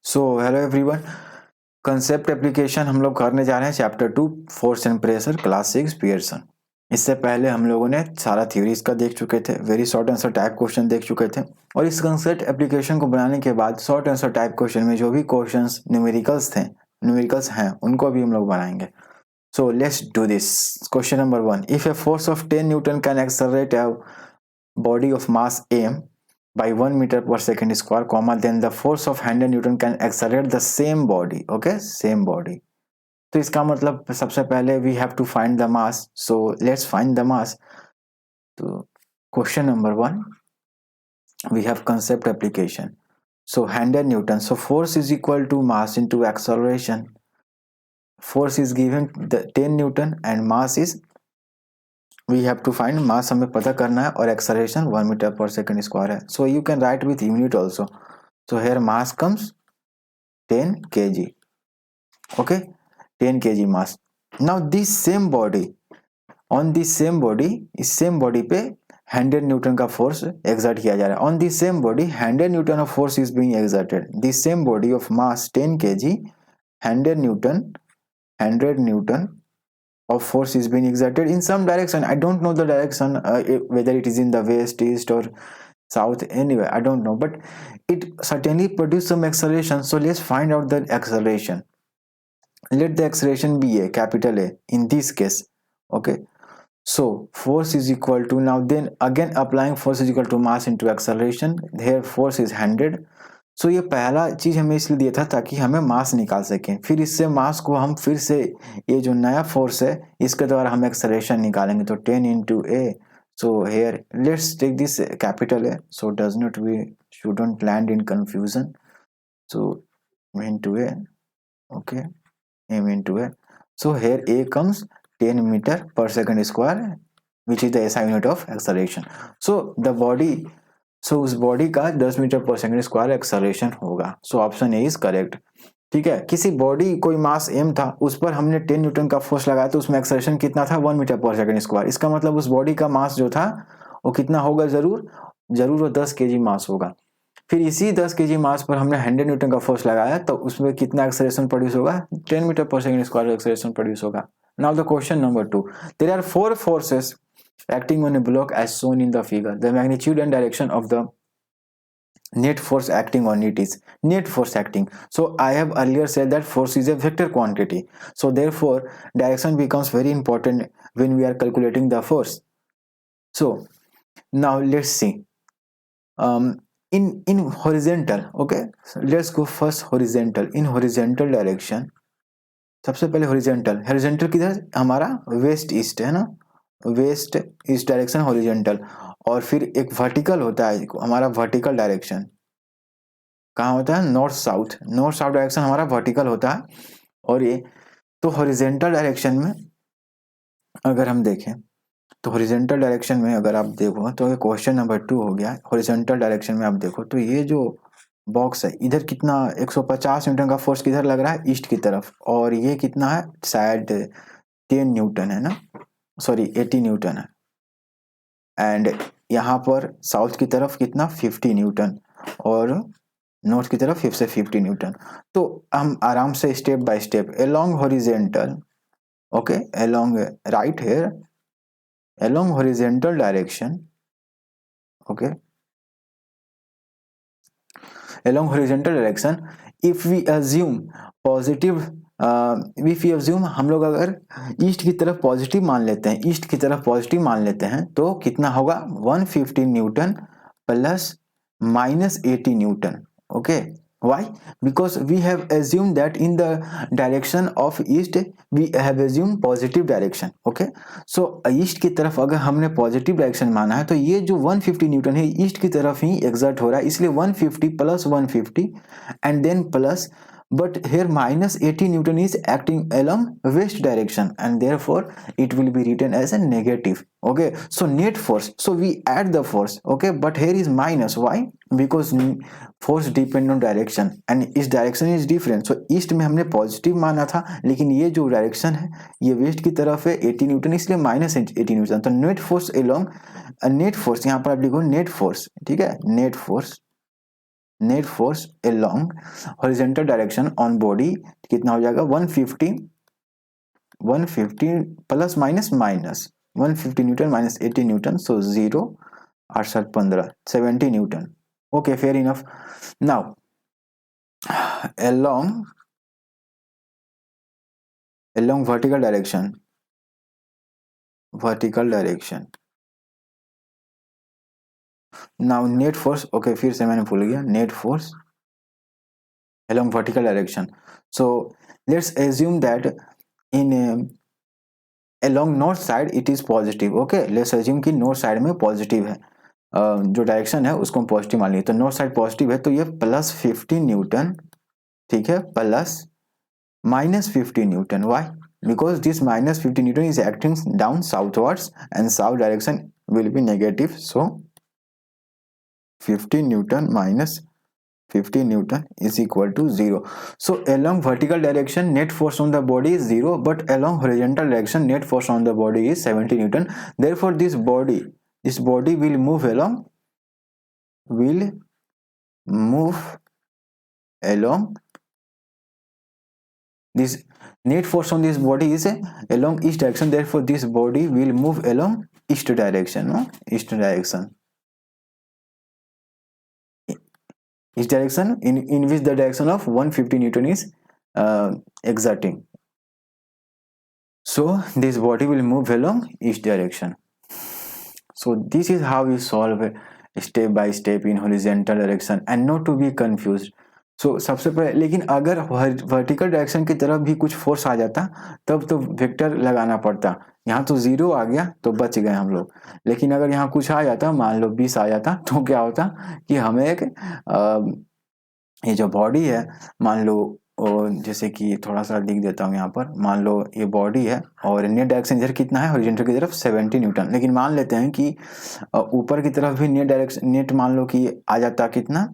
So hello everyone. Concept application हम लोग करने जा रहे हैं chapter 2 force and pressure class 6 Pearson. इससे पहले हम लोगों ने सारा थ्योरीज का देख चुके थे, very short answer type question देख चुके थे। और इस कंसेप्ट एप्लीकेशन को बनाने के बाद शॉर्ट आंसर टाइप क्वेश्चन में जो भी क्वेश्चंस न्यूमेरिकल्स हैं उनको भी हम लोग बनाएंगे। So let's do this. Question number 1, if a force of 10 Newton can accelerate a body of mass m by 1 meter per second square comma then the force of 100 newton can accelerate the same body, okay, same body। तो इसका मतलब सबसे पहले we have to find the mass, so let's find the mass. तो question number 1 we have concept application. So 100 newton, so force is equal to mass into acceleration. Force is given 10 newton and mass is we have to find mass, हमें पता करना है, और acceleration 1 metre पर second square है। So you can write with unit also. So here mass comes 10 kg, okay, 10 kg mass। now this same body, on this same body, इस same body पे 100 Newton का फोर्स एक्सर्ट किया जा रहा है। On this same body 100 Newton of force is being exerted. This same body of mass 10 kg, 100 Newton of force is being exerted in some direction. I don't know the direction, whether it is in the west, east or south, anyway I don't know, but it certainly produce some acceleration. So let's find out the acceleration. Let the acceleration be a capital A in this case, okay। So force is equal to, now then again applying force is equal to mass into acceleration, here force is 100। सो ये पहला चीज हमें इसलिए दिया था ताकि हमें मास निकाल सकें, फिर इससे मास को हम फिर से ये जो नया फोर्स है इसके द्वारा हम एक्सेलरेशन निकालेंगे। तो 10 into a, so here let's take this capital A, so does not we shouldn't land in confusion। so into a, okay, m into a, so here a comes 10 meter per second square which is the SI unit of acceleration। so the body, सो उस body का 10 metre पर second square acceleration होगा। So option A is correct. ठीक है, किसी body कोई मास m था, उस पर हमने 10 न्यूटन का फोर्स लगाया तो उसमें एक्सेलरेशन कितना था, 1 मीटर पर सेकंड स्क्वायर। इसका मतलब उस बॉडी का मास जो था वो कितना होगा, जरूर वो 10 kg मास होगा। फिर इसी 10 kg मास पर हमने 100 न्यूटन का फोर्स लगाया तो उसमें कितना एक्सेलरेशन प्रोड्यूस होगा, 10 मीटर पर सेकंड स्क्वायर एक्सेलरेशन प्रोड्यूस होगा। Now the question number 2, there are 4 forces acting on a block as shown in the figure. The magnitude and direction of the net force acting on it is net force acting. So I have earlier said that force is a vector quantity. So therefore direction becomes very important when we are calculating the force. So now let's see. In horizontal, okay, so let's go first horizontal. In horizontal direction, सबसे पहले horizontal किधर, हमारा west east है ना, west east direction horizontal. और फिर एक vertical होता है हमारा, वर्टिकल डायरेक्शन कहाँ होता है, नॉर्थ साउथ डायरेक्शन हमारा वर्टिकल होता है। और ये तो हॉरिजॉन्टल डायरेक्शन में अगर हम देखें तो हॉरिजॉन्टल डायरेक्शन में अगर आप देखो तो ये क्वेश्चन नंबर 2 हो गया। हॉरिजॉन्टल डायरेक्शन में आप देखो तो ये जो बॉक्स है इधर कितना 150 न्यूटन का फोर्स किधर लग रहा है, ईस्ट की तरफ, और ये कितना है, शायद 10 न्यूटन है ना, सॉरी 80 न्यूटन है। एंड यहाँ पर साउथ की तरफ कितना 50 न्यूटन और नॉर्थ की तरफ 50 न्यूटन। तो हम आराम से step by step along horizontal, okay, along right here, along horizontal direction, okay, along horizontal direction if we assume positive, if you assume, हम लोग अगर ईस्ट की तरफ पॉजिटिव मान लेते हैं, ईस्ट की तरफ पॉजिटिव मान लेते हैं तो कितना होगा, 150 Newton plus minus 80 Newton, okay. Why? Because we have assumed that in the direction of east we have assumed positive direction, okay। So east की तरफ अगर हमने पॉजिटिव डायरेक्शन माना है तो ये जो 150 न्यूटन है ईस्ट की तरफ ही एक्सर्ट हो रहा है, इसलिए 150 plus 150 and then plus, but here minus 80 Newton is acting along west direction and therefore it will be written as a negative, okay। So net force, so we add the force, okay, but here is minus, why? Because force depend on direction and its direction is different। So east में हमने positive माना था लेकिन ये जो direction है ये west की तरफ है 80 Newton, इसलिए minus 80 Newton। तो net force along, net force यहाँ पर आप लिखो net force, ठीक है, net net force along horizontal direction on body कितना हो जाएगा 150 plus minus minus 150 newton minus 80 newton, so 0 8 7 15 70 newton. Okay, fair enough. Now along vertical direction, now net force, okay, फिर से मैंने भूल गया, net force along vertical direction. So let's assume that in along north side it is positive. Okay, let's assume कि north side में positive है, जो direction है उसको हम पॉजिटिव मान लिए, तो नॉर्थ साइड पॉजिटिव है तो ये प्लस 50 न्यूटन, ठीक है, plus minus 50 Newton. Why? Because this minus 50 Newton is acting down southwards and south direction will be negative. So 50 Newton minus 50 Newton is equal to 0. So along vertical direction net force on the body is 0, but along horizontal direction net force on the body is 70 Newton. Therefore this body will move along this net force on this body is along east direction, therefore this body will move along east direction, no? East direction in which the direction of 150 Newton is exerting. So this body will move along east direction. So this is how we solve step by step in horizontal direction and not to be confused. So सबसे पहले, लेकिन अगर vertical direction की तरफ भी कुछ force आ जाता तब तो वेक्टर लगाना पड़ता. यहाँ तो 0 आ गया तो बच गए हम लोग, लेकिन अगर यहाँ कुछ आ जाता, मान लो 20 आ जाता, तो क्या होता कि हमें एक ये जो बॉडी है, मान लो जैसे कि थोड़ा सा लिख देता हूँ यहाँ पर, मान लो ये बॉडी है और नेट डायरेक्शन इधर कितना है हॉरिजॉन्टल की तरफ 70 न्यूटन, लेकिन मान लेते हैं कि ऊपर की तरफ भी नेट मान लो कि आ जाता कितना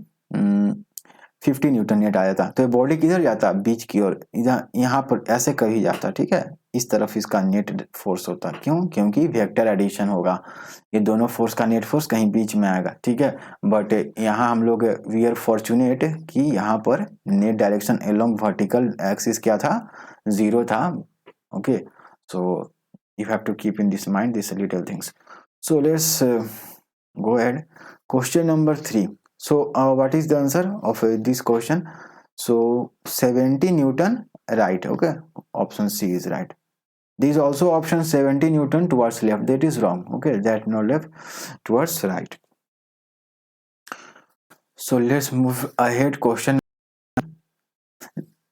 50 न्यूटन नेट आ जाता, तो ये बॉडी किधर जाता, बीच की ओर, यहाँ पर ऐसे कभी जाता, ठीक है, इस तरफ इसका नेट फोर्स होता. क्यों? क्योंकि वेक्टर एडिशन होगा, ये दोनों फोर्स का नेट फोर्स कहीं बीच में आएगा, ठीक है. बट यहाँ हम लोग वी आर फॉर्चुनेट कि यहाँ पर net direction along vertical axis क्या था, 0 था. Okay, so you have to keep in this mind this little things. So let's go ahead. Question number 3. So what is the answer of this question? So 70 Newton, right? Okay, option C is right. There is also option 70 Newton towards left, that is wrong. Okay, that no, left towards right. So let's move ahead. Question,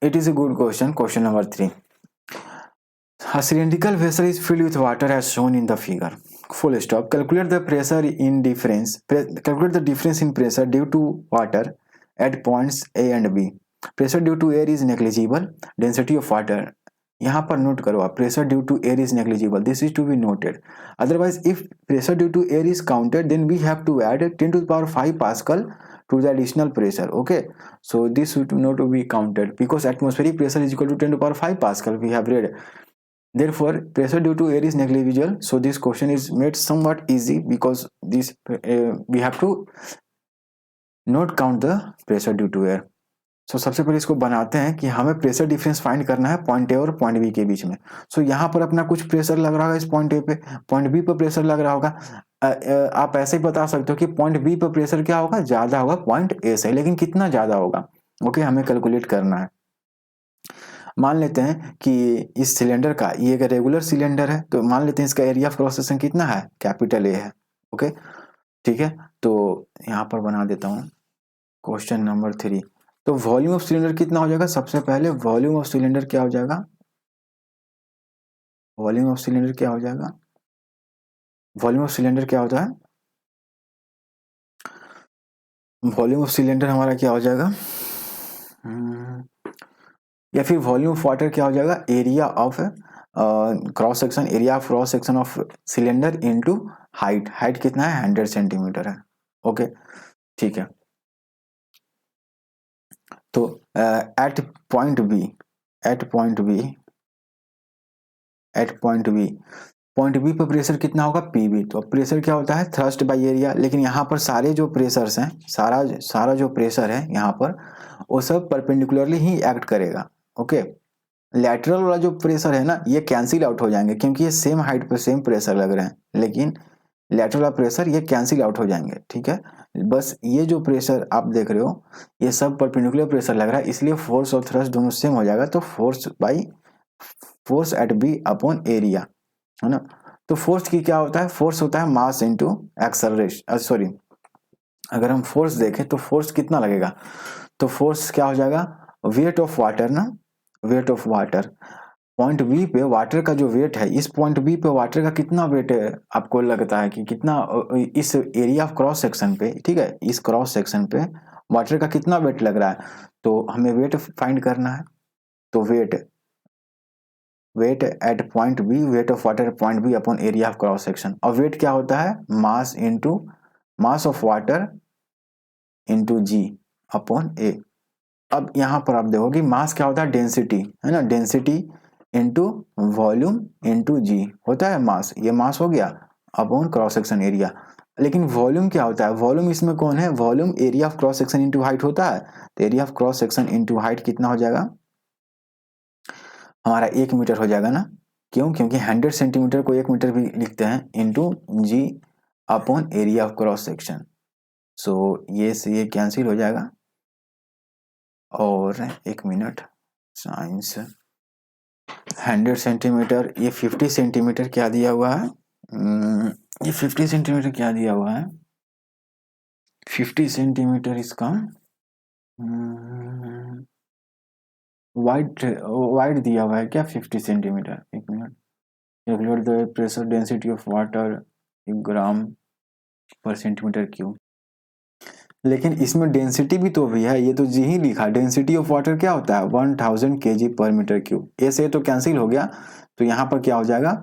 it is a good question. Question number 3. A cylindrical vessel is filled with water as shown in the figure. Full stop. Calculate the pressure in difference. Calculate the difference in pressure due to water at points A and B. Pressure due to air is negligible. Density of water. यहाँ पर note करो आप, pressure due to air is negligible. This is to be noted. Otherwise, if pressure due to air is counted, then we have to add 10 to the power 5 Pascal to the additional pressure. Okay, so this should not be counted because atmospheric pressure is equal to 10 to the power 5 Pascal. We have read. Therefore, pressure due to air is negligible. So this question is made somewhat easy because this we have to not count the pressure due to air. So सबसे पहले इसको बनाते हैं कि हमें pressure difference find करना है point A और पॉइंट बी के बीच में. सो यहाँ पर अपना कुछ प्रेशर लग रहा होगा इस पॉइंट ए पे, पॉइंट बी पर प्रेशर लग रहा होगा. आप ऐसे ही बता सकते हो कि पॉइंट बी पर प्रेशर क्या होगा, ज्यादा होगा पॉइंट ए से, लेकिन कितना ज्यादा होगा, ओके, हमें कैलकुलेट करना है. मान लेते हैं कि इस सिलेंडर का, ये एक रेगुलर सिलेंडर है, तो मान लेते हैं इसका एरिया ऑफ क्रॉस सेक्शन कितना है, कैपिटल ए है. ओके, ठीक है, तो यहाँ पर बना देता हूँ क्वेश्चन नंबर 3. तो वॉल्यूम ऑफ सिलेंडर कितना हो जाएगा, सबसे पहले वॉल्यूम ऑफ सिलेंडर क्या हो जाएगा, वॉल्यूम ऑफ सिलेंडर क्या हो जाएगा, वॉल्यूम ऑफ सिलेंडर क्या होता है, वॉल्यूम ऑफ सिलेंडर हमारा क्या हो जाएगा, या फिर वॉल्यूम ऑफ वाटर क्या हो जाएगा, area of cross section, area of cross section of cylinder into height. Height कितना है, 100 सेंटीमीटर है. ओके, ठीक है. तो at point B point B पे प्रेशर कितना होगा पीबी। तो प्रेशर क्या होता है थ्रस्ट बाय एरिया, लेकिन यहाँ पर सारे जो प्रेशर्स हैं, सारा जो प्रेशर है यहाँ पर वो सब परपेंडिकुलरली ही एक्ट करेगा। ओके, लैटरल वाला जो प्रेशर है ना ये कैंसिल आउट हो जाएंगे क्योंकि ये सेम हाइट पे सेम प्रेशर लग रहे हैं, लेकिन लैटरल वाला प्रेशर ये कैंसिल आउट हो जाएंगे। ठीक है, बस ये जो प्रेशर आप देख रहे हो ये सब परपेंडिकुलर प्रेशर लग रहा है, इसलिए फोर्स और थ्रस्ट दोनों सेम हो जाएगा। तो force at B upon area, है ना। तो फोर्स की क्या होता है, फोर्स होता है मास इंटू एक्सेलरेशन, सॉरी, अगर हम फोर्स देखें तो फोर्स कितना लगेगा, तो फोर्स क्या हो जाएगा वेट ऑफ वाटर ना, weight of water. Point B पे वाटर का जो वेट है, इस पॉइंट बी पे वाटर का कितना वेट है आपको लगता है कि कितना, इस एरिया ऑफ क्रॉस सेक्शन पे, ठीक है, इस क्रॉस सेक्शन पे वाटर का कितना वेट लग रहा है, तो हमें वेट फाइंड करना है। तो weight at point B, weight of water point B upon area of cross section. और वेट क्या होता है mass into mass of water into g upon A. अब यहां पर आप देखो कि मास क्या होता है डेंसिटी, है ना, डेंसिटी इंटू वॉल्यूम इंटू जी होता है मास, ये मास हो गया अपॉन क्रॉस सेक्शन एरिया। लेकिन वॉल्यूम क्या होता है, वॉल्यूम इसमें कौन है, volume area of cross section into height होता है। तो area of cross section into height कितना हो जाएगा हमारा 1 मीटर हो जाएगा ना, क्यों, क्योंकि 100 सेंटीमीटर को 1 मीटर भी लिखते हैं, into g upon area of cross section. So ये से ये कैंसिल हो जाएगा। और 1 मिनट, साइंस 100 सेंटीमीटर, ये 50 सेंटीमीटर क्या दिया हुआ है, ये 50 सेंटीमीटर क्या दिया हुआ है, 50 सेंटीमीटर इसका वाइड दिया हुआ है क्या 50 centimetre. 1 minute, calculate the pressure density of water gram पर सेंटीमीटर क्यूब। लेकिन इसमें डेंसिटी भी तो भी है, ये तो जी ही लिखा, डेंसिटी ऑफ वाटर क्या होता है 1000 kg पर मीटर क्यूब। ए से तो कैंसिल हो गया, तो यहाँ पर क्या हो जाएगा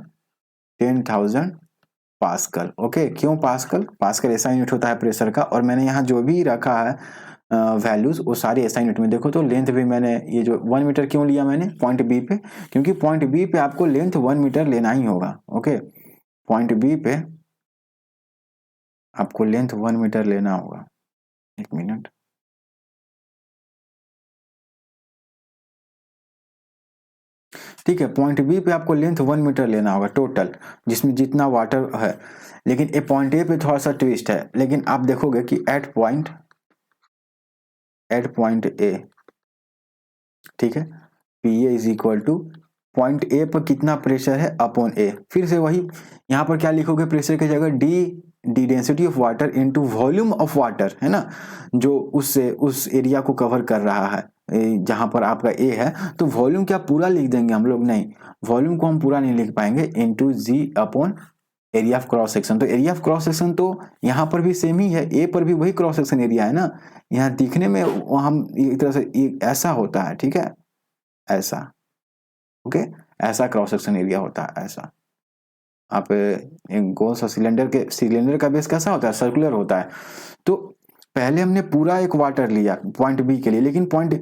10,000 पास्कल। ओके, क्यों पास्कल, पास्कल एसआई यूनिट होता है प्रेशर का, और मैंने यहाँ जो भी रखा है वैल्यूज वो सारी एसआई यूनिट में। देखो तो लेंथ भी मैंने ये जो 1 मीटर क्यों लिया मैंने पॉइंट बी पे, क्योंकि पॉइंट बी पे आपको लेंथ 1 मीटर लेना ही होगा। ओके, पॉइंट बी पे आपको लेंथ 1 मीटर लेना होगा। 1 मिनट, ठीक है, पॉइंट बी पे आपको लेंथ 1 मीटर लेना होगा टोटल, जिसमें जितना वाटर है। लेकिन ए पॉइंट ए पे थोड़ा सा ट्विस्ट है, लेकिन आप देखोगे कि एट पॉइंट ए, ठीक है, P A is equal two point A पर कितना प्रेशर है अपॉन ए। फिर से वही यहाँ पर क्या लिखोगे प्रेशर की जगह D density of water into volume of water, है ना, जो उससे उस एरिया को कवर कर रहा है जहां पर आपका ए है। तो वॉल्यूम क्या पूरा लिख देंगे हम लोग, नहीं, वॉल्यूम को हम पूरा नहीं लिख पाएंगे, into G upon area of cross section. तो एरिया ऑफ क्रॉस सेक्शन तो यहाँ पर भी सेम ही है, ए पर भी वही क्रॉस सेक्शन एरिया है ना, यहाँ दिखने में हम एक तरह से ऐसा होता है, ठीक है, ऐसा, ओके, ऐसा क्रॉस सेक्शन एरिया होता है ऐसा। आप एक गोल सा सिलेंडर का बेस कैसा होता है, सर्कुलर होता है। तो पहले हमने पूरा एक वाटर लिया पॉइंट बी के लिए, लेकिन पॉइंट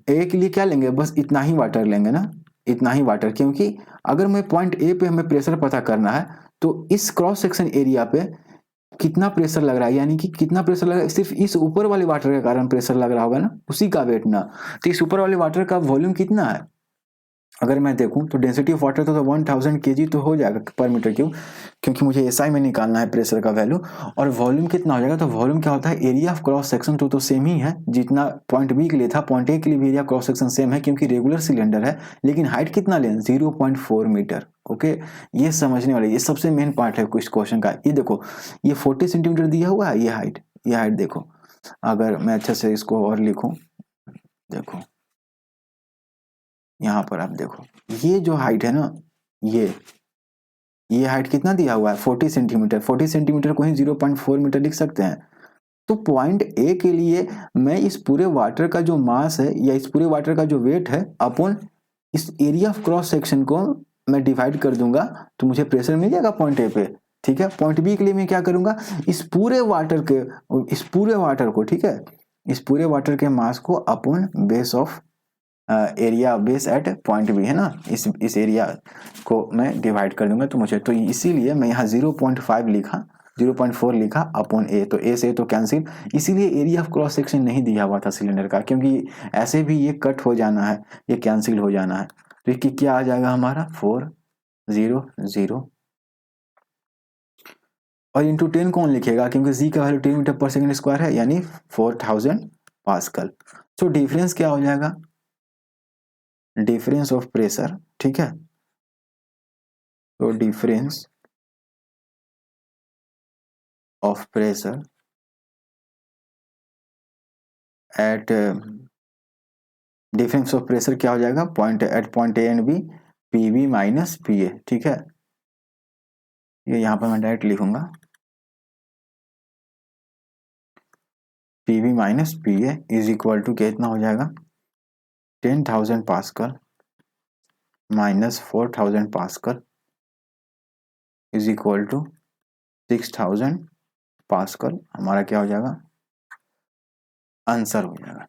ए के लिए क्या लेंगे, बस इतना ही वाटर लेंगे ना, इतना ही वाटर, क्योंकि अगर मैं पॉइंट ए पे हमें प्रेशर पता करना है तो इस क्रॉस सेक्शन एरिया पे कितना प्रेशर लग रहा है, यानी कि कितना प्रेशर लग रहा है, सिर्फ इस ऊपर वाले वाटर के कारण प्रेशर लग रहा होगा ना, उसी का वेट ना। तो इस ऊपर वाले वाटर का वॉल्यूम कितना है, अगर मैं देखूं तो डेंसिटी ऑफ वाटर तो 1000 kg तो हो जाएगा पर मीटर क्यूब, क्योंकि मुझे एसआई में निकालना है प्रेशर का वैल्यू। और वॉल्यूम कितना हो जाएगा, तो वॉल्यूम क्या होता है एरिया ऑफ क्रॉस सेक्शन, तो सेम ही है जितना पॉइंट बी के लिए था, पॉइंट ए के लिए भी एरिया क्रॉस सेक्शन सेम है, क्योंकि रेगुलर सिलेंडर है। लेकिन हाइट कितना लें 0.4 मीटर। ओके, ये समझने वाले, ये सबसे मेन पार्ट है कुछ क्वेश्चन का। ये देखो ये 40 सेंटीमीटर दिया हुआ है, ये हाइट देखो, अगर मैं अच्छे से इसको और लिखूं, देखो यहाँ पर आप देखो ये जो हाइट है ना, ये हाइट कितना दिया हुआ है 40 सेंटीमीटर। 40 सेंटीमीटर को ही 0.4 मीटर लिख सकते हैं। तो पॉइंट ए के लिए मैं इस पूरे वाटर का जो मास है या इस पूरे वाटर का जो वेट है अपॉन इस एरिया ऑफ क्रॉस सेक्शन को मैं डिवाइड कर दूंगा, तो मुझे प्रेशर मिल जाएगा पॉइंट ए पे। ठीक है, पॉइंट बी के लिए मैं क्या करूंगा, इस पूरे वाटर को, ठीक है, इस पूरे वाटर के मास को upon base of area base at point B, है ना, इस एरिया को मैं डिवाइड कर दूंगा तो मुझे, तो इसीलिए मैं यहाँ 0.5 लिखा, 0.4 लिखा अपॉन ए, तो ए से तो कैंसिल, इसीलिए एरिया ऑफ क्रॉस सेक्शन नहीं दिया हुआ था सिलेंडर का, क्योंकि ऐसे भी ये कट हो जाना है, ये कैंसिल हो जाना है, तो ये क्या आ जाएगा हमारा 400, और इंटू 10 कौन लिखेगा, क्योंकि जी का वैल्यू 10 मीटर पर सेकंड स्क्वायर है, यानी 4000 पास्कल। सो डिफरेंस क्या हो जाएगा, डिफरेंस ऑफ प्रेशर, ठीक है, तो difference of pressure at, difference of pressure क्या हो जाएगा, point at point A and B, P B minus P A, ठीक है, ये यहाँ पर मैं डायरेक्ट लिखूंगा, P B minus P A is equal to कितना हो जाएगा, 10,000 pascal minus 4,000 pascal is equal to 6,000 pascal, हमारा क्या हो जाएगा, आंसर हो जाएगा।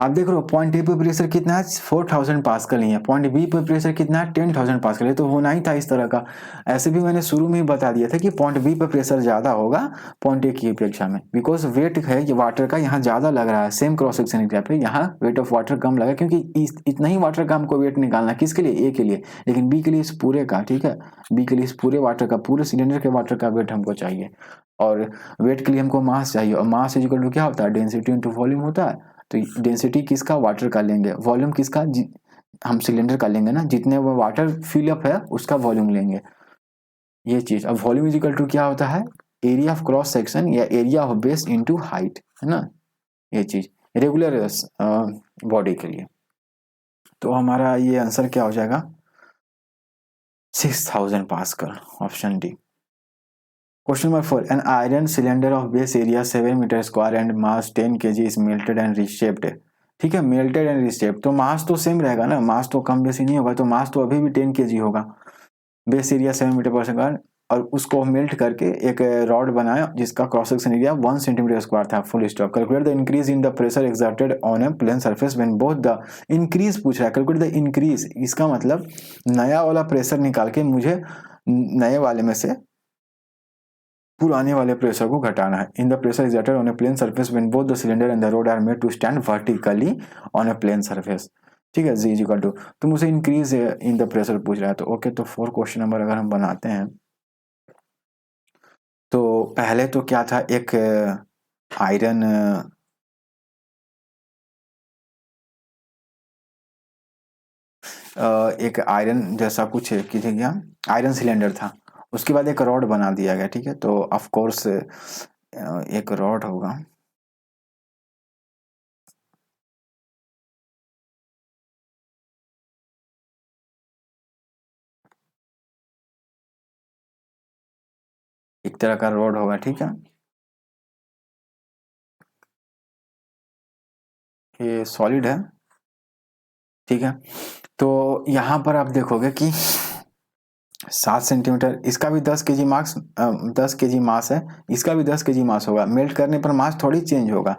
आप देख रहे हो पॉइंट ए पे प्रेशर कितना है, 4000 पास्कल ही है, पॉइंट बी पे प्रेशर कितना है, 10,000 पास्कल है, तो होना ही था इस तरह का। ऐसे भी मैंने शुरू में ही बता दिया था कि पॉइंट बी पे प्रेशर ज्यादा होगा पॉइंट ए की अपेक्षा में, बिकॉज वेट है ये वाटर का यहाँ ज्यादा लग रहा है, सेम क्रॉस सेक्शन एरिया पे यहाँ वेट ऑफ वाटर कम लगा, क्योंकि इतना ही वाटर का हमको वेट निकालना है, किसके लिए, ए के लिए, लेकिन बी के लिए इस पूरे का, ठीक है, बी के लिए इस पूरे वाटर का, पूरे सिलेंडर के वाटर का वेट हमको चाहिए, और वेट के लिए हमको मास चाहिए, और मास इक्वल टू क्या होता है, डेंसिटी इंटू वॉल्यूम होता है, तो डेंसिटी किसका, वाटर का लेंगे, वॉल्यूम किसका, हम सिलेंडर का लेंगे ना, जितने वो वाटर फिलअप है उसका वॉल्यूम लेंगे, ये चीज। अब वॉल्यूम इज इक्वल टू क्या होता है, एरिया ऑफ क्रॉस सेक्शन या area of base into height, है ना, ये चीज रेगुलर बॉडी के लिए। तो हमारा ये आंसर क्या हो जाएगा, 6,000 pascal, option D. Question number 4, an iron cylinder of base area 7 metre square and mass 10 kg is melted and reshaped, ठीक है, मेल्टेड एंड रिशेप्ड, तो मास तो सेम रहेगा ना, मास तो कम बेसी नहीं होगा, तो मास तो अभी भी 10 kg होगा, बेस एरिया 7 मीटर पर स्क्वायर, और उसको मेल्ट करके एक रॉड बनाया जिसका cross section area 1 centimetre square था, full stop. Calculate the increase in the pressure exerted on a plane surface when both the, increase पूछ रहा है, कैलकुलेट द इंक्रीज, इसका मतलब नया वाला प्रेशर निकाल के मुझे नए वाले में से पुराने वाले प्रेशर को घटाना है। In the pressure exerted on a plane surface when both the cylinder and the rod are made to stand vertically on a plane surface, ठीक है, जी इज इक्वल टू, तो मुझे इंक्रीज इन द प्रेशर पूछ रहा है, तो okay, तो 4 question number अगर हम बनाते हैं, तो पहले तो क्या था, एक आयरन एक आयरन जैसा कुछ क्या आयरन सिलेंडर था, उसके बाद एक रॉड बना दिया गया, ठीक है, तो ऑफ कोर्स एक रॉड होगा, एक तरह का रॉड होगा, ठीक है, ये सॉलिड है, ठीक है, तो यहाँ पर आप देखोगे कि 7 सेंटीमीटर, इसका भी 10 kg मास, 10 kg मास है, इसका भी 10 kg मास होगा, मेल्ट करने पर मास थोड़ी चेंज होगा,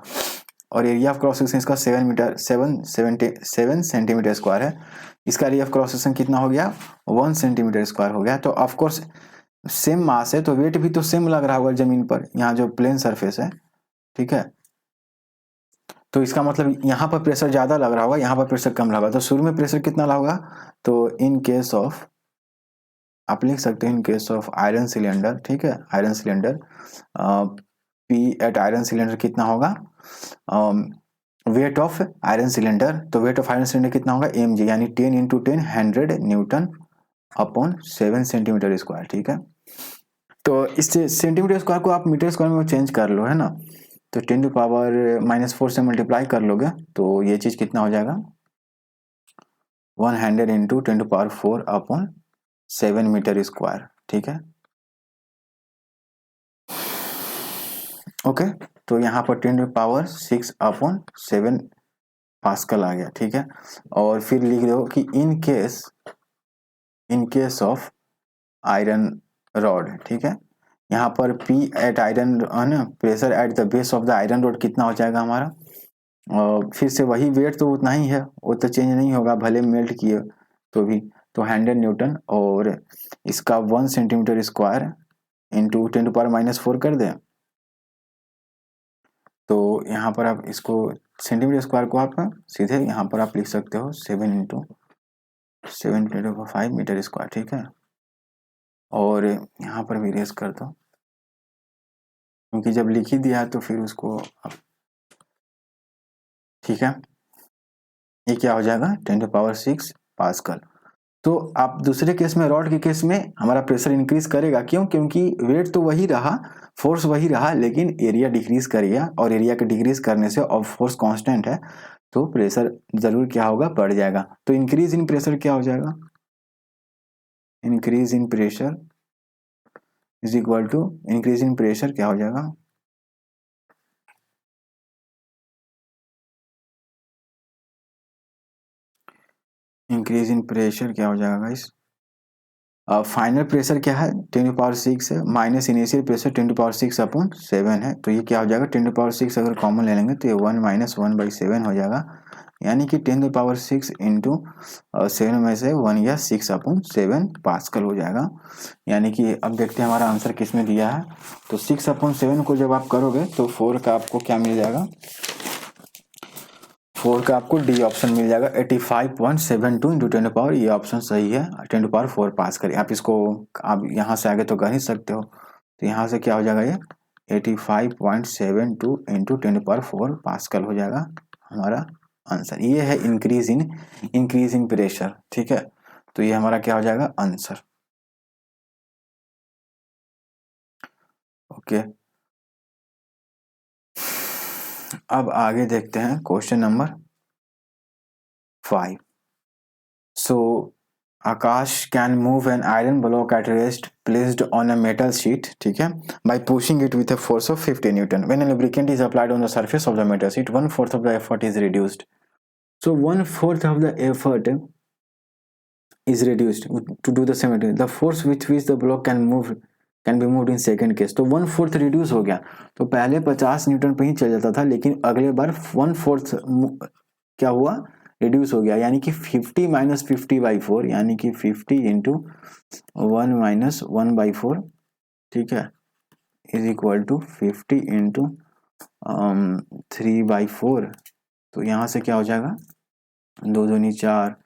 और एरिया ऑफ क्रॉस सेक्शन इसका 7 सेंटीमीटर स्क्वायर है, इसका एरिया ऑफ क्रॉस सेक्शन कितना हो गया, 1 सेंटीमीटर स्क्वायर हो गया, तो ऑफकोर्स सेम मास है, तो वेट भी तो सेम लग रहा होगा जमीन पर, यहाँ जो प्लेन सरफेस है, ठीक है, तो इसका मतलब यहाँ पर प्रेशर ज्यादा लग रहा होगा, यहाँ पर प्रेशर कम लगा, तो शुरू में प्रेशर कितना लगा, तो इन केस ऑफ, आप लिख सकते हैं in case of iron cylinder, ठीक है, iron cylinder, P at iron cylinder कितना होगा, वेट ऑफ आयरन सिलेंडर, तो वेट ऑफ आयरन सिलेंडर कितना होगा, एम जी, यानी 10 into 10 100 newton upon 7 centimetre square, ठीक है, तो इस सेंटीमीटर स्क्वायर को आप मीटर स्क्वायर में चेंज कर लो, है ना, तो 10 टू पावर -4 से मल्टीप्लाई कर लोगे, तो ये चीज कितना हो जाएगा, 100 into 10 to power 4 upon 7 metre square, ठीक है, ओके, तो यहाँ पर 10 टू पावर 6 अपॉन 7 पास्कल आ गया, ठीक है, और फिर लिख दो कि in case of iron rod, ठीक है, यहाँ पर P एट आयरन, है ना, pressure at the base of the iron rod कितना हो जाएगा हमारा, फिर से वही वेट तो उतना ही है, वो तो चेंज नहीं होगा भले मेल्ट किए तो भी। तो 100 न्यूटन, और इसका 1 सेंटीमीटर स्क्वायर इंटू 10⁻⁻⁴ कर दें। तो यहाँ पर आप इसको सेंटीमीटर स्क्वायर को आप सीधे यहाँ पर आप लिख सकते हो 7 × 7 × 5 मीटर स्क्वायर, ठीक है। और यहाँ पर भी रेस कर दो, क्योंकि जब लिख ही दिया है तो फिर उसको आप, ठीक है। ये क्या हो जाएगा 10⁻⁶ पास्कल। तो आप दूसरे केस में, रॉड के केस में हमारा प्रेशर इंक्रीज करेगा, क्यों? क्योंकि वेट तो वही रहा, फोर्स वही रहा, लेकिन एरिया डिक्रीज करेगा, और एरिया के डिक्रीज करने से, और फोर्स कांस्टेंट है तो प्रेशर जरूर क्या होगा, बढ़ जाएगा। तो इंक्रीज इन प्रेशर क्या हो जाएगा, increase in pressure is equal to, increase in pressure क्या हो जाएगा, इंक्रीज इन प्रेशर क्या हो जाएगा गाइस, फाइनल प्रेशर क्या है 10⁻⁶ है, माइनस इनिशियल प्रेशर 10⁻⁶/7 है। तो ये क्या हो जाएगा 10⁻⁶, अगर कॉमन ले लेंगे तो ये 1 - 1/7 हो जाएगा, यानी कि 10⁻⁶ इंटू 7 में से 1 या 6/7 पास्कल हो जाएगा। यानी कि अब देखते हैं हमारा आंसर किस में दिया है। तो 6/7 को जब आप करोगे तो 4 का आपको क्या मिल जाएगा, 4 का आपको डी ऑप्शन मिल जाएगा, 85.72 इंटू 10⁻, ये ऑप्शन सही है, 10⁻⁴ पास करिए। आप इसको, आप यहाँ से आगे तो कर ही सकते हो, तो यहाँ से क्या हो जाएगा, ये 85.72 इंटू 10⁻⁴ पास्कल हो जाएगा हमारा आंसर। ये है इंक्रीज इन प्रेशर, ठीक है। तो ये हमारा क्या हो जाएगा आंसर। ओके, अब आगे देखते हैं question number 5। So Akash can move an iron block at rest placed on a metal sheet, ठीक है, by pushing it with a force of 50 Newton. When a lubricant is applied on the surface of the metal sheet, 1/4 of the effort is reduced. So 1/4 of the effort is reduced to do the same. The force with which the block can be moved in second case. तो 1/4 reduce हो गया। तो पहले 50 Newton पे ही चल जाता था, लेकिन अगले बार 1/4 क्या हुआ, रिड्यूस हो गया, यानी कि 50 - 50/4, यानी कि 50 इंटू 1 - 1/4, ठीक है, इज इक्वल टू 50 इंटू 3/4। तो यहाँ से क्या हो जाएगा, 2 दूनी 4,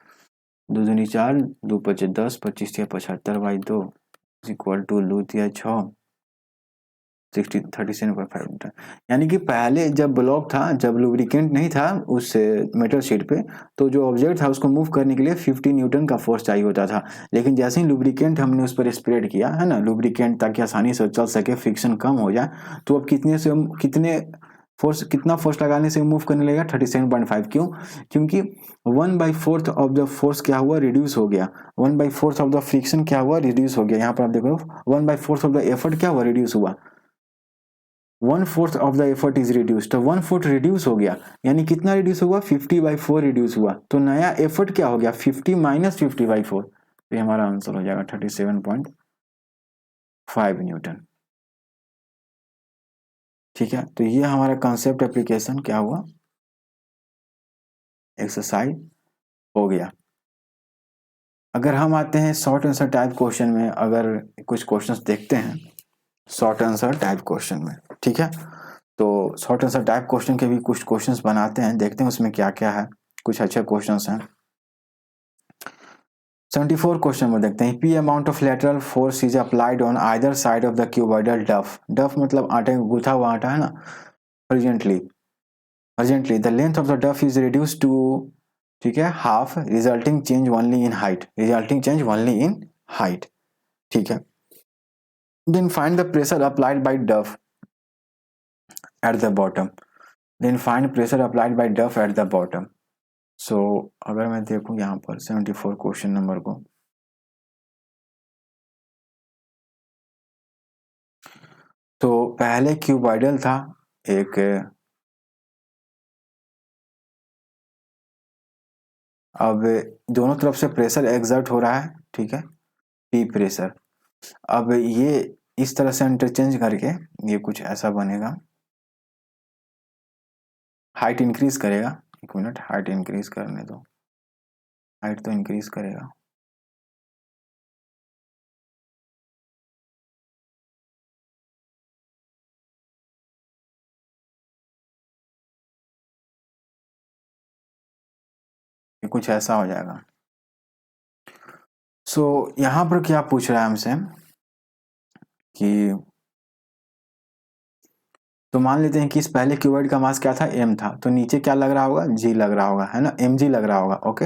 2 दूनी 4, 2 × 5 = 10, 25 × 75/2 इज इक्वल टू लूट या 6, 37.5 मीटर। यानी कि पहले जब ब्लॉक था, जब लुब्रिकेंट नहीं था उस मेटल शीट पे, तो जो ऑब्जेक्ट था उसको मूव करने के लिए 50 न्यूटन का फोर्स चाहिए होता था। लेकिन जैसे ही लुब्रिकेंट हमने उस पर स्प्रेड किया है ना, लुब्रिकेंट, ताकि आसानी से चल सके, फ्रिक्शन कम हो जाए, तो अब कितना फोर्स लगाने से मूव करने लगेगा 37.5। क्यों? क्योंकि 1/4 ऑफ द फोर्स क्या हुआ, रिड्यूस हो गया, 1/4 ऑफ द फ्रिक्शन क्या हुआ, रिड्यूस हो गया। यहाँ पर आप देखो 1/4 ऑफ द एफर्ट क्या हुआ, रिड्यूस हुआ, 1/4 of the effort is reduce, तो 1/4 रिड्यूस हो गया, यानी कितना रिड्यूस हुआ, 50/4 रिड्यूस हुआ। तो नया एफर्ट क्या हो गया, 50 - 50/4। तो ये हमारा आंसर हो जाएगा 37.5 न्यूटन, ठीक है। तो ये हमारा कॉन्सेप्ट एप्लीकेशन क्या हुआ, एक्सरसाइज हो गया। अगर हम आते हैं शॉर्ट आंसर टाइप क्वेश्चन में, अगर कुछ क्वेश्चंस देखते हैं शॉर्ट आंसर टाइप क्वेश्चन में, ठीक है। तो शॉर्ट आंसर टाइप क्वेश्चन के भी कुछ क्वेश्चंस बनाते हैं, देखते हैं उसमें क्या क्या है, कुछ अच्छे क्वेश्चंस हैं। 74 क्वेश्चन में देखते हैं, P amount of lateral force is applied on either side of the cuboidal डफ। डफ मतलब आटे में गूथा हुआ आटा है ना, urgently the length of the dough is reduce to, ठीक है, half, resulting change only in height, resulting change only in height, ठीक है। Then find the pressure applied by dough at the bottom, then find pressure applied by dough at the bottom. So अगर मैं देखूं यहाँ पर 74 question number को, तो पहले क्यूबॉइडल था एक, अब दोनों तरफ से प्रेशर एग्जर्ट हो रहा है, ठीक है, पी प्रेशर। अब ये इस तरह से इंटरचेंज करके ये कुछ ऐसा बनेगा, हाइट इंक्रीज करेगा, एक मिनट, हाइट इंक्रीज करने दो, हाइट तो इंक्रीज करेगा। ये कुछ ऐसा हो जाएगा। सो यहाँ पर क्या पूछ रहा है हमसे कि, तो मान लेते हैं कि इस पहले क्यूबॉइड का मास क्या था, m था, तो नीचे क्या लग रहा होगा, g लग रहा होगा, है ना, mg लग रहा होगा, ओके,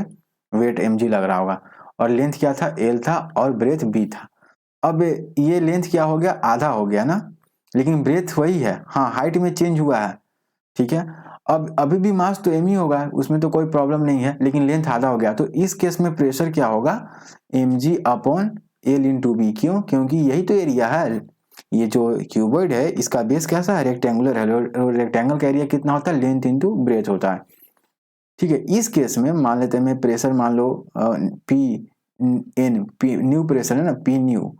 वेट mg लग रहा होगा, और लेंथ क्या था, l था, और ब्रेथ b था। अब ये लेंथ क्या हो गया, आधा हो गया ना, लेकिन ब्रेथ वही है, हाँ हाइट में चेंज हुआ है, ठीक है। अब अभी भी मास तो m ही होगा, उसमें तो कोई प्रॉब्लम नहीं है, लेकिन लेंथ आधा हो गया, तो इस केस में प्रेशर क्या होगा, mg upon l into b. क्यों, क्योंकि यही तो एरिया है, ये जो क्यूबॉइड है इसका बेस कैसा है, रेक्टेंगुलर है, और रेक्टेंगल का एरिया कितना होता है, लेंथ इंटू ब्रेथ होता है, ठीक है। इस केस में मान लेते हैं मैं प्रेशर मान लो P N, P new pressure है ना, पी न्यू,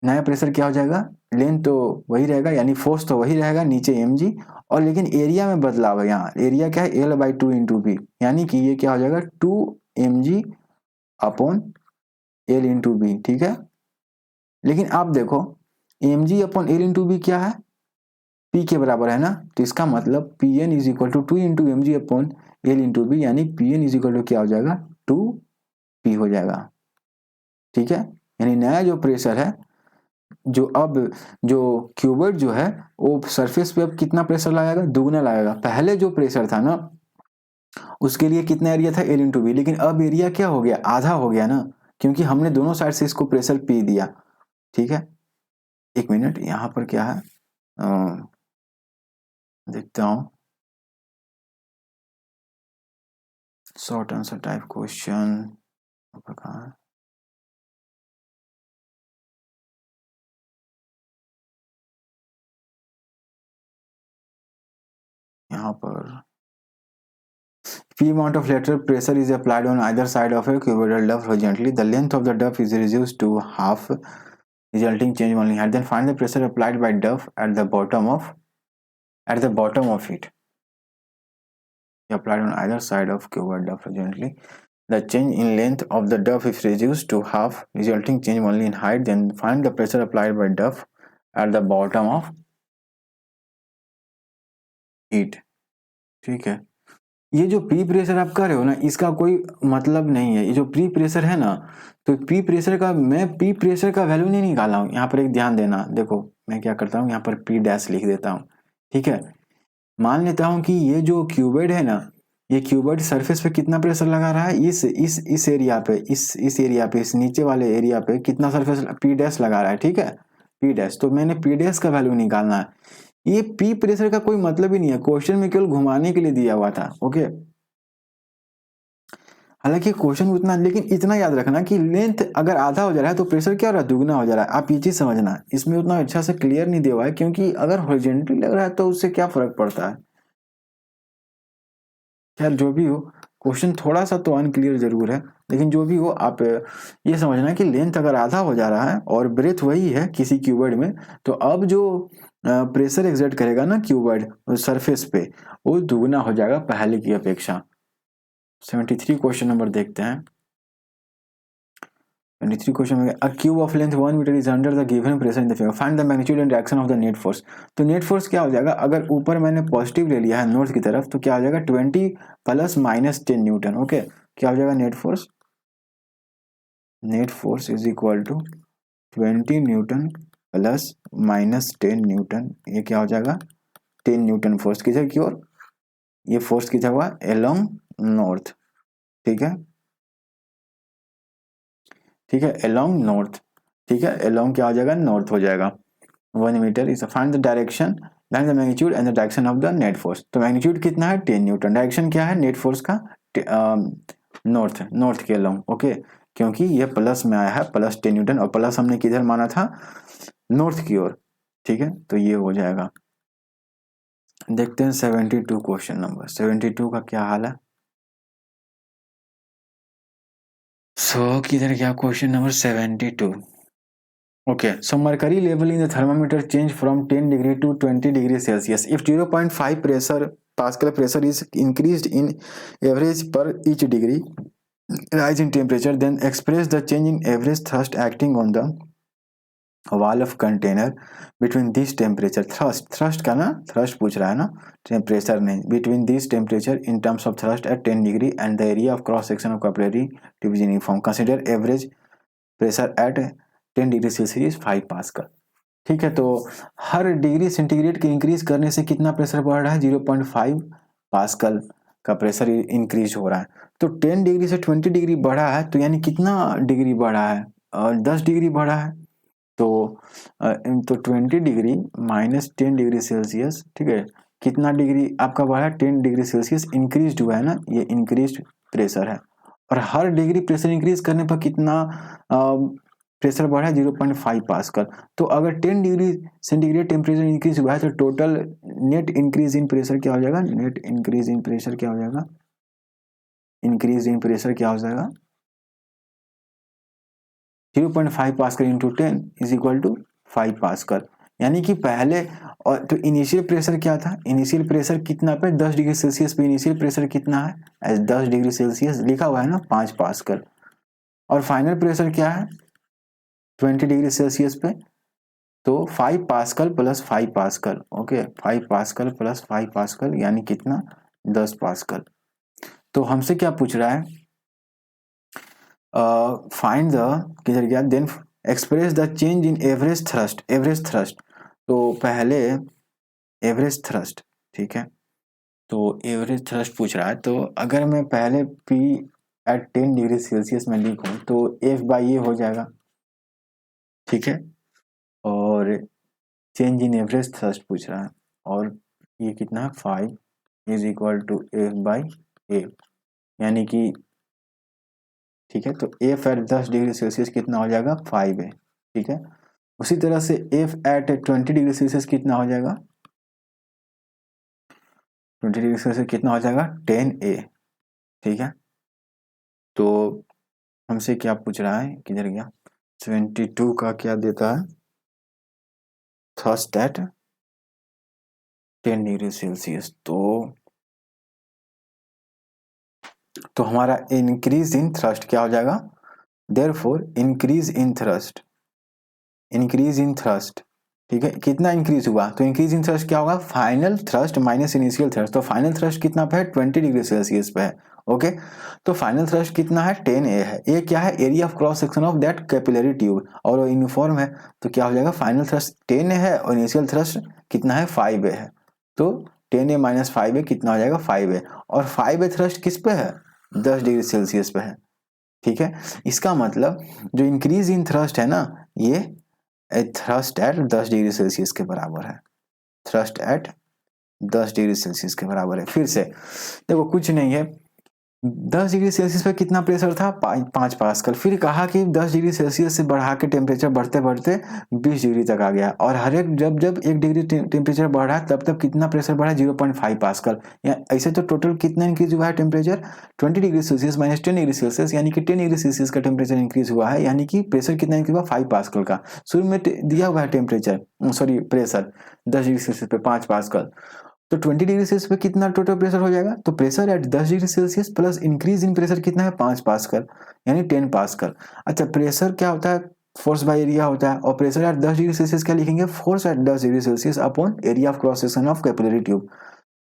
नया प्रेशर क्या हो जाएगा, लेंथ तो वही रहेगा, यानी फोर्स तो वही रहेगा नीचे एम जी, और लेकिन एरिया में बदलाव है, यहाँ एरिया क्या है, l by two into B, यानी कि ये क्या हो जाएगा, two m g upon L into b, ठीक है। लेकिन आप देखो m g upon L into b क्या है, पी के बराबर है ना, तो इसका मतलब P N is equal to two into M g upon L into B, यानी P N is equal to क्या हो जाएगा, टू पी हो जाएगा, ठीक है। यानी नया जो प्रेशर है, जो अब जो क्यूबॉइड जो है वो सरफेस पे अब कितना प्रेशर लगाएगा, दुगना लगाएगा। पहले जो प्रेशर था ना उसके लिए कितना एरिया था, एल इंटू बी, लेकिन अब एरिया क्या हो गया, आधा हो गया ना, क्योंकि हमने दोनों साइड से इसको प्रेशर पी दिया, ठीक है। एक मिनट, यहाँ पर क्या है, देखता हूँ, शॉर्ट आंसर टाइप क्वेश्चन कहाँ है, यहाँ पर P amount of lateral pressure is applied on either side of a cuboidal duct horizontally. The length of the duct is reduced to half, resulting change only height. Then find the pressure applied by duct at the bottom of it. Applied on either side of cuboidal duct horizontally. The change in length of the duct is reduced to half, resulting change only in height. Then find the pressure applied by duct at the bottom of it. ठीक है। ये जो pre pressure आप कर रहे हो ना, इसका कोई मतलब नहीं है, ये जो प्री प्रेशर है ना, तो प्री प्रेशर का मैं प्री प्रेशर का वैल्यू नहीं निकाला हूँ, यहाँ पर एक ध्यान देना, देखो मैं क्या करता हूँ, यहाँ पर पी डैश लिख देता हूँ, ठीक है। मान लेता हूँ कि ये जो क्यूबॉइड है ना, ये क्यूबॉइड सरफेस पे कितना प्रेशर लगा रहा है, इस एरिया पे, इस एरिया पे, इस नीचे वाले एरिया पे कितना सरफेस पी डैश लगा रहा है, ठीक है, पी डैश। तो मैंने पी डैश का वैल्यू निकालना है, ये पी प्रेशर का कोई मतलब ही नहीं है, क्वेश्चन में केवल घुमाने के लिए दिया हुआ था, ओके। हालांकि क्वेश्चन उतना, लेकिन इतना याद रखना कि लेंथ अगर आधा हो जा रहा है तो प्रेशर क्या हो रहा है, दुगना हो जा रहा है। आप ये चीज समझना, इसमें उतना अच्छा से क्लियर नहीं दिया हुआ है, क्योंकि अगर हॉरिजॉन्टली लग रहा है तो उससे क्या फर्क पड़ता है। खैर जो भी हो, क्वेश्चन थोड़ा सा तो अनक्लियर जरूर है, लेकिन जो भी हो आप ये समझना कि लेंथ अगर आधा हो जा रहा है और ब्रेथ वही है किसी क्यूबॉइड में, तो अब जो प्रेशर एग्जर्ट करेगा ना क्यूबॉइड सरफेस पे, वो दुगना हो जाएगा पहले की अपेक्षा। 73 क्वेश्चन नंबर देखते हैं। 23 क्वेश्चन में, a cube of length 1 meter is under the given pressure in the figure, find the magnitude and direction of the net force। तो नेट फोर्स क्या हो जाएगा, अगर ऊपर मैंने पॉजिटिव ले लिया है नॉर्थ की तरफ, तो क्या हो जाएगा 20 प्लस माइनस 10 न्यूटन, ओके। क्या हो जाएगा net force, net force is equal to 20 newton plus minus 10 newton, ये क्या हो जाएगा 10 न्यूटन फोर्स किधर की ओर, ये फोर्स किधर हुआ, एलोंग नॉर्थ, ठीक है, ठीक है, एलोंग नॉर्थ, ठीक है, एलोंग क्या हो जाएगा, नॉर्थ हो जाएगा। 1 metre is find the direction, find the magnitude and the direction of the net force. तो मैग्नीट्यूड कितना है 10 न्यूटन, डायरेक्शन क्या है नेट फोर्स का, नॉर्थ, नॉर्थ के अलोंग, ओके, क्योंकि ये प्लस में आया है, प्लस 10 न्यूटन, और प्लस हमने किधर माना था, नॉर्थ की ओर, ठीक है, तो ये हो जाएगा। देखते हैं 72 क्वेश्चन नंबर 72 का क्या हाल है। किधर गया question number 72। Okay, so mercury level in the thermometer change from 10 degree to 20 degree Celsius. If 0.5 pressure pascal pressure is increased in average पर each degree rise in temperature, then express the change in average thrust acting on the wall of container between this temperature. Thrust का ना, thrust पूछ रहा है ना, temperature नहीं. between this temperature in terms of thrust at 10 degree and the area of cross section of capillary tube is uniform. Consider average pressure at 10 degree Celsius 5 pascal. ठीक है, तो हर डिग्री सेंटीग्रेड के increase करने से कितना pressure बढ़ रहा है? 0.5 पास्कल का प्रेशर इंक्रीज हो रहा है. तो 10 डिग्री से 20 डिग्री बढ़ा है, तो यानी कितना डिग्री बढ़ा है? 10 डिग्री बढ़ा है. तो 20 डिग्री माइनस 10 डिग्री सेल्सियस, ठीक है, कितना डिग्री आपका बढ़ा? 10 डिग्री सेल्सियस इंक्रीज हुआ है ना, ये इंक्रीज प्रेशर है. और हर डिग्री प्रेशर इंक्रीज करने पर कितना प्रेशर बढ़ा है? 0.5 पास्कल. तो अगर 10 डिग्री सेंटीग्रेड टेम्परेचर इंक्रीज हुआ है तो total net increase in pressure क्या हो जाएगा? नेट इंक्रीज इन प्रेशर क्या हो जाएगा? इंक्रीज इन प्रेशर क्या हो जाएगा? 0.5 pascal into 10 is equal to 5 pascal. यानी कि पहले, और तो इनिशियल प्रेशर क्या था? इनिशियल प्रेशर कितना पे? 10 डिग्री सेल्सियस पे इनिशियल प्रेशर कितना है? एज 10 डिग्री सेल्सियस लिखा हुआ है ना, 5 पास्कल. और फाइनल प्रेशर क्या है? 20 डिग्री सेल्सियस पे, तो 5 pascal plus 5 pascal. Okay, 5 pascal plus 5 pascal यानी कितना? 10 पास्कल. तो हमसे क्या पूछ रहा है? फाइंड द, किधर गया? Then express the change in average thrust. Average thrust, तो पहले एवरेज थ्रस्ट, ठीक है, तो एवरेज थ्रस्ट पूछ रहा है. तो अगर मैं पहले P एट 10 डिग्री सेल्सियस में लिखूं तो F/A हो जाएगा, ठीक है. और चेंज इन एवरेज थ्रस्ट पूछ रहा है, और ये कितना है? 5 इज इक्वल टू F/A, यानी कि, ठीक है, तो F एट 10 डिग्री सेल्सियस कितना हो जाएगा? 5A, ठीक है. उसी तरह से F एट 20 डिग्री सेल्सियस कितना हो जाएगा? 20 डिग्री सेल्सियस कितना हो जाएगा? 10A, ठीक है. तो हमसे क्या पूछ रहा है? किधर गया? 72 का क्या देता है? Thrust at 10 degree Celsius. तो हमारा इंक्रीज इन थ्रस्ट क्या हो जाएगा? Therefore increase in thrust, increase in thrust, ठीक है, कितना इंक्रीज हुआ? तो इंक्रीज इन थ्रस्ट क्या होगा? Final thrust minus initial thrust. तो फाइनल थ्रस्ट कितना पे है? 20 डिग्री सेल्सियस पे है. ओके, तो फाइनल थ्रस्ट कितना है? 10A है. ए क्या है? Area of cross section of that capillary tube, और वो यूनिफॉर्म है. तो क्या हो जाएगा? फाइनल थ्रस्ट 10A है और इनिशियल थ्रस्ट कितना है? 5A है. तो 10A माइनस 5A कितना हो जाएगा? 5A. और 5A थ्रस्ट किस पे है? 10 डिग्री सेल्सियस पे है, ठीक है. इसका मतलब जो इंक्रीज इन थ्रस्ट है ना, ये थ्रस्ट एट 10 डिग्री सेल्सियस के बराबर है. थ्रस्ट एट 10 डिग्री सेल्सियस के बराबर है. फिर से देखो, कुछ नहीं है, 10 डिग्री सेल्सियस पे कितना प्रेशर था? 5 पास्कल. फिर कहा कि 10 डिग्री सेल्सियस से बढ़ा के टेम्परेचर बढ़ते बढ़ते 20 डिग्री तक आ गया, और हर एक जब जब 1 डिग्री टेम्परेचर बढ़ा तब तब कितना प्रेशर बढ़ा? 0.5 पास्कल. या ऐसे तो टोटल कितना इंक्रीज हुआ है temperature? 20 degree Celsius minus 10 degree Celsius, यानी कि 10 डिग्री सेल्सियस का टेम्परेचर इंक्रीज हुआ है, यानी कि प्रेशर कितना इंक्रीज हुआ? 5 पास्कल का. शुरू में दिया हुआ है temperature, sorry pressure 10 degree Celsius पे 5 पास्कल. तो 20 डिग्री सेल्सियस पे कितना टोटल प्रेशर हो जाएगा? तो pressure eight 10 degree Celsius plus increase in pressure कितना है? 5 पास्कल, यानी 10 पास्कल. अच्छा, प्रेशर क्या होता है? फोर्स बाय एरिया होता है. और प्रेशर एट 10 डिग्री सेल्सियस क्या लिखेंगे? Force at 10 degree Celsius upon area of cross section of capillary tube.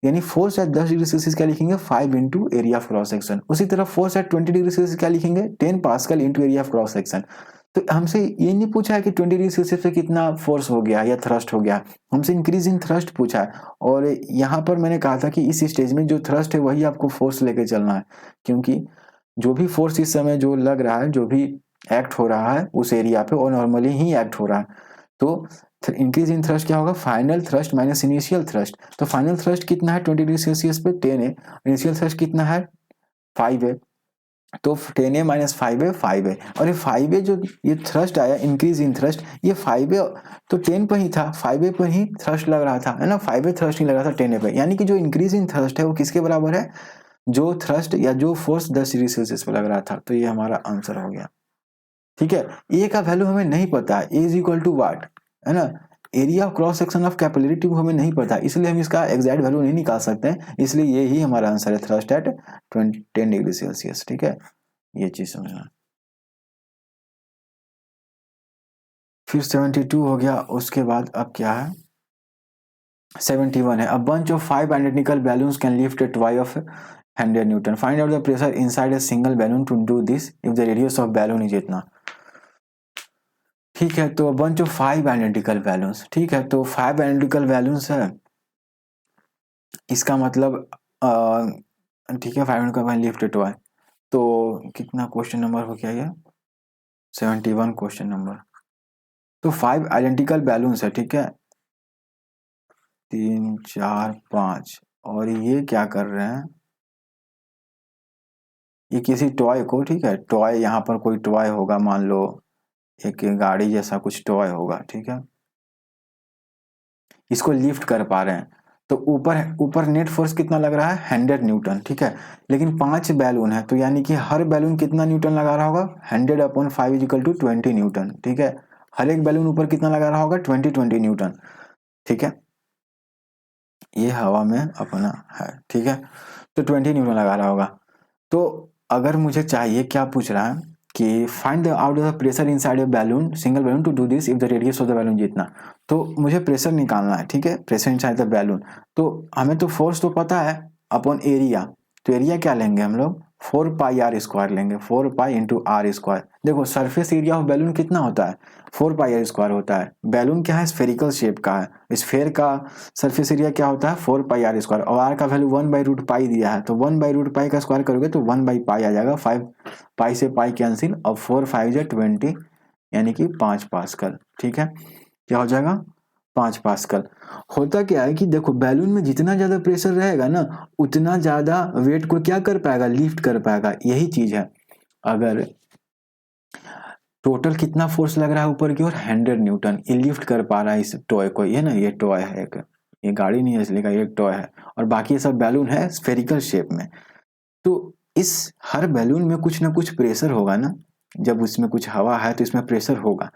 यानी फोर्स एट 10 डिग्री सेल्सियस क्या लिखेंगे? 5 into area of cross section. उसी तरह फोर्स एट 20 डिग्री सेल्सियस क्या लिखेंगे? 10 pascal into area of cross section. तो हमसे ये नहीं पूछा है कि 20 डिग्री सेल्सियस पे कितना फोर्स हो गया या थ्रस्ट हो गया, हमसे इंक्रीज इन थ्रस्ट पूछा है. और यहाँ पर मैंने कहा था कि इस स्टेज में जो थ्रस्ट है वही आपको फोर्स लेके चलना है, क्योंकि जो भी फोर्स इस समय जो लग रहा है, जो भी एक्ट हो रहा है उस एरिया पे, और नॉर्मली ही एक्ट हो रहा है. तो इंक्रीज इन थ्रस्ट क्या होगा? Final thrust minus initial thrust. तो फाइनल थ्रस्ट कितना है? 20 डिग्री सेल्सियस पे 10 है. इनिशियल थ्रस्ट कितना है? 5 है. तो 10A माइनस 5A 5A. और ये 5A जो ये थ्रस्ट आया इंक्रीज इन थ्रस्ट, ये 5A तो 10 पर ही था, 5A पर ही थ्रस्ट लग रहा था, है ना. 5A थ्रस्ट नहीं लग रहा था 10A पे. यानी कि जो इंक्रीज इन थ्रस्ट है वो किसके बराबर है? जो थ्रस्ट या जो फोर्स 10 डिग्री सेल्सियस पे लग रहा था. तो ये हमारा आंसर हो गया, ठीक है. ए का वैल्यू हमें नहीं पता है, ए इज इक्वल टू वाट, है ना. Area of cross section of capillary tube हमें नहीं पता, इसलिए हम इसका एग्जैक्ट वैल्यू नहीं निकाल सकते हैं, इसलिए ये ही हमारा आंसर है, थ्रस्ट एट 10 डिग्री सेल्सियस। ठीक है, ये चीज समझना। फिर 72 हो गया, उसके बाद अब क्या है, 71 है। A bunch of 5 identical balloons can lift at y of 100 newton, find out the pressure inside a single balloon to do this if the radius of balloon is इतना। ठीक है, तो बंच ऑफ 5 आइडेंटिकल बैलून्स, ठीक है, तो 5 identical balloons है, इसका मतलब ठीक है, 5 का लिफ्ट एट वाई, तो कितना क्वेश्चन नंबर हो गया ये, 71 क्वेश्चन नंबर। तो 5 आइडेंटिकल बैलून्स है, ठीक है, 3 4 5, और ये क्या कर रहे हैं, ये किसी टॉय को, ठीक है, टॉय, यहाँ पर कोई टॉय होगा, मान लो एक गाड़ी जैसा कुछ टॉय होगा, ठीक है, इसको लिफ्ट कर पा रहे हैं, तो ऊपर ऊपर नेट फोर्स कितना लग रहा है, 100 न्यूटन, ठीक है, लेकिन 5 बैलून है, तो यानी कि हर बैलून कितना न्यूटन लगा रहा होगा, 100/5 इक्वल टू 20 न्यूटन, ठीक है, हर एक बैलून ऊपर कितना लगा रहा होगा, 20 न्यूटन, ठीक है, ये हवा में अपना है, ठीक है, तो 20 न्यूटन लगा रहा होगा। तो अगर मुझे चाहिए, क्या पूछ रहा है कि find the out the pressure inside a balloon, single balloon, to do this if the radius of the balloon जितना, तो मुझे प्रेशर निकालना है, ठीक है, प्रेशर इनसाइड द बैलून, तो हमें तो फोर्स तो पता है अपॉन एरिया, तो एरिया क्या लेंगे हम लोग, 4πr² लेंगे, 4π×r²। देखो सरफेस एरिया ऑफ बैलून कितना होता है, 4πr² होता है, बैलून क्या है, स्फेरिकल शेप का है, स्फेयर का सरफेस एरिया क्या होता है, 4πr², और आर का वैल्यू 1/√π दिया है, तो 1/√π का स्क्वायर करोगे तो 1/π आ जाएगा, 5 पाई से पाई कैंसिल, और 4 5 जा 20, यानी कि 5 पास्कल, ठीक है, क्या हो जाएगा, 5 पास्कल। होता क्या है कि देखो बैलून में जितना ज्यादा प्रेशर रहेगा ना, उतना ज्यादा वेट को क्या कर पाएगा, लिफ्ट कर पाएगा, यही चीज है। अगर टोटल कितना फोर्स लग रहा है ऊपर की ओर, 100 न्यूटन, ये लिफ्ट कर पा रहा है इस टॉय को, ये ना, ये टॉय है एक, ये गाड़ी नहीं है इसलिए का, ये टॉय है, और बाकी सब बैलून है स्फेरिकल शेप में, तो इस हर बैलून में कुछ ना कुछ प्रेशर होगा ना, जब उसमें कुछ हवा है तो इसमें प्रेशर होगा,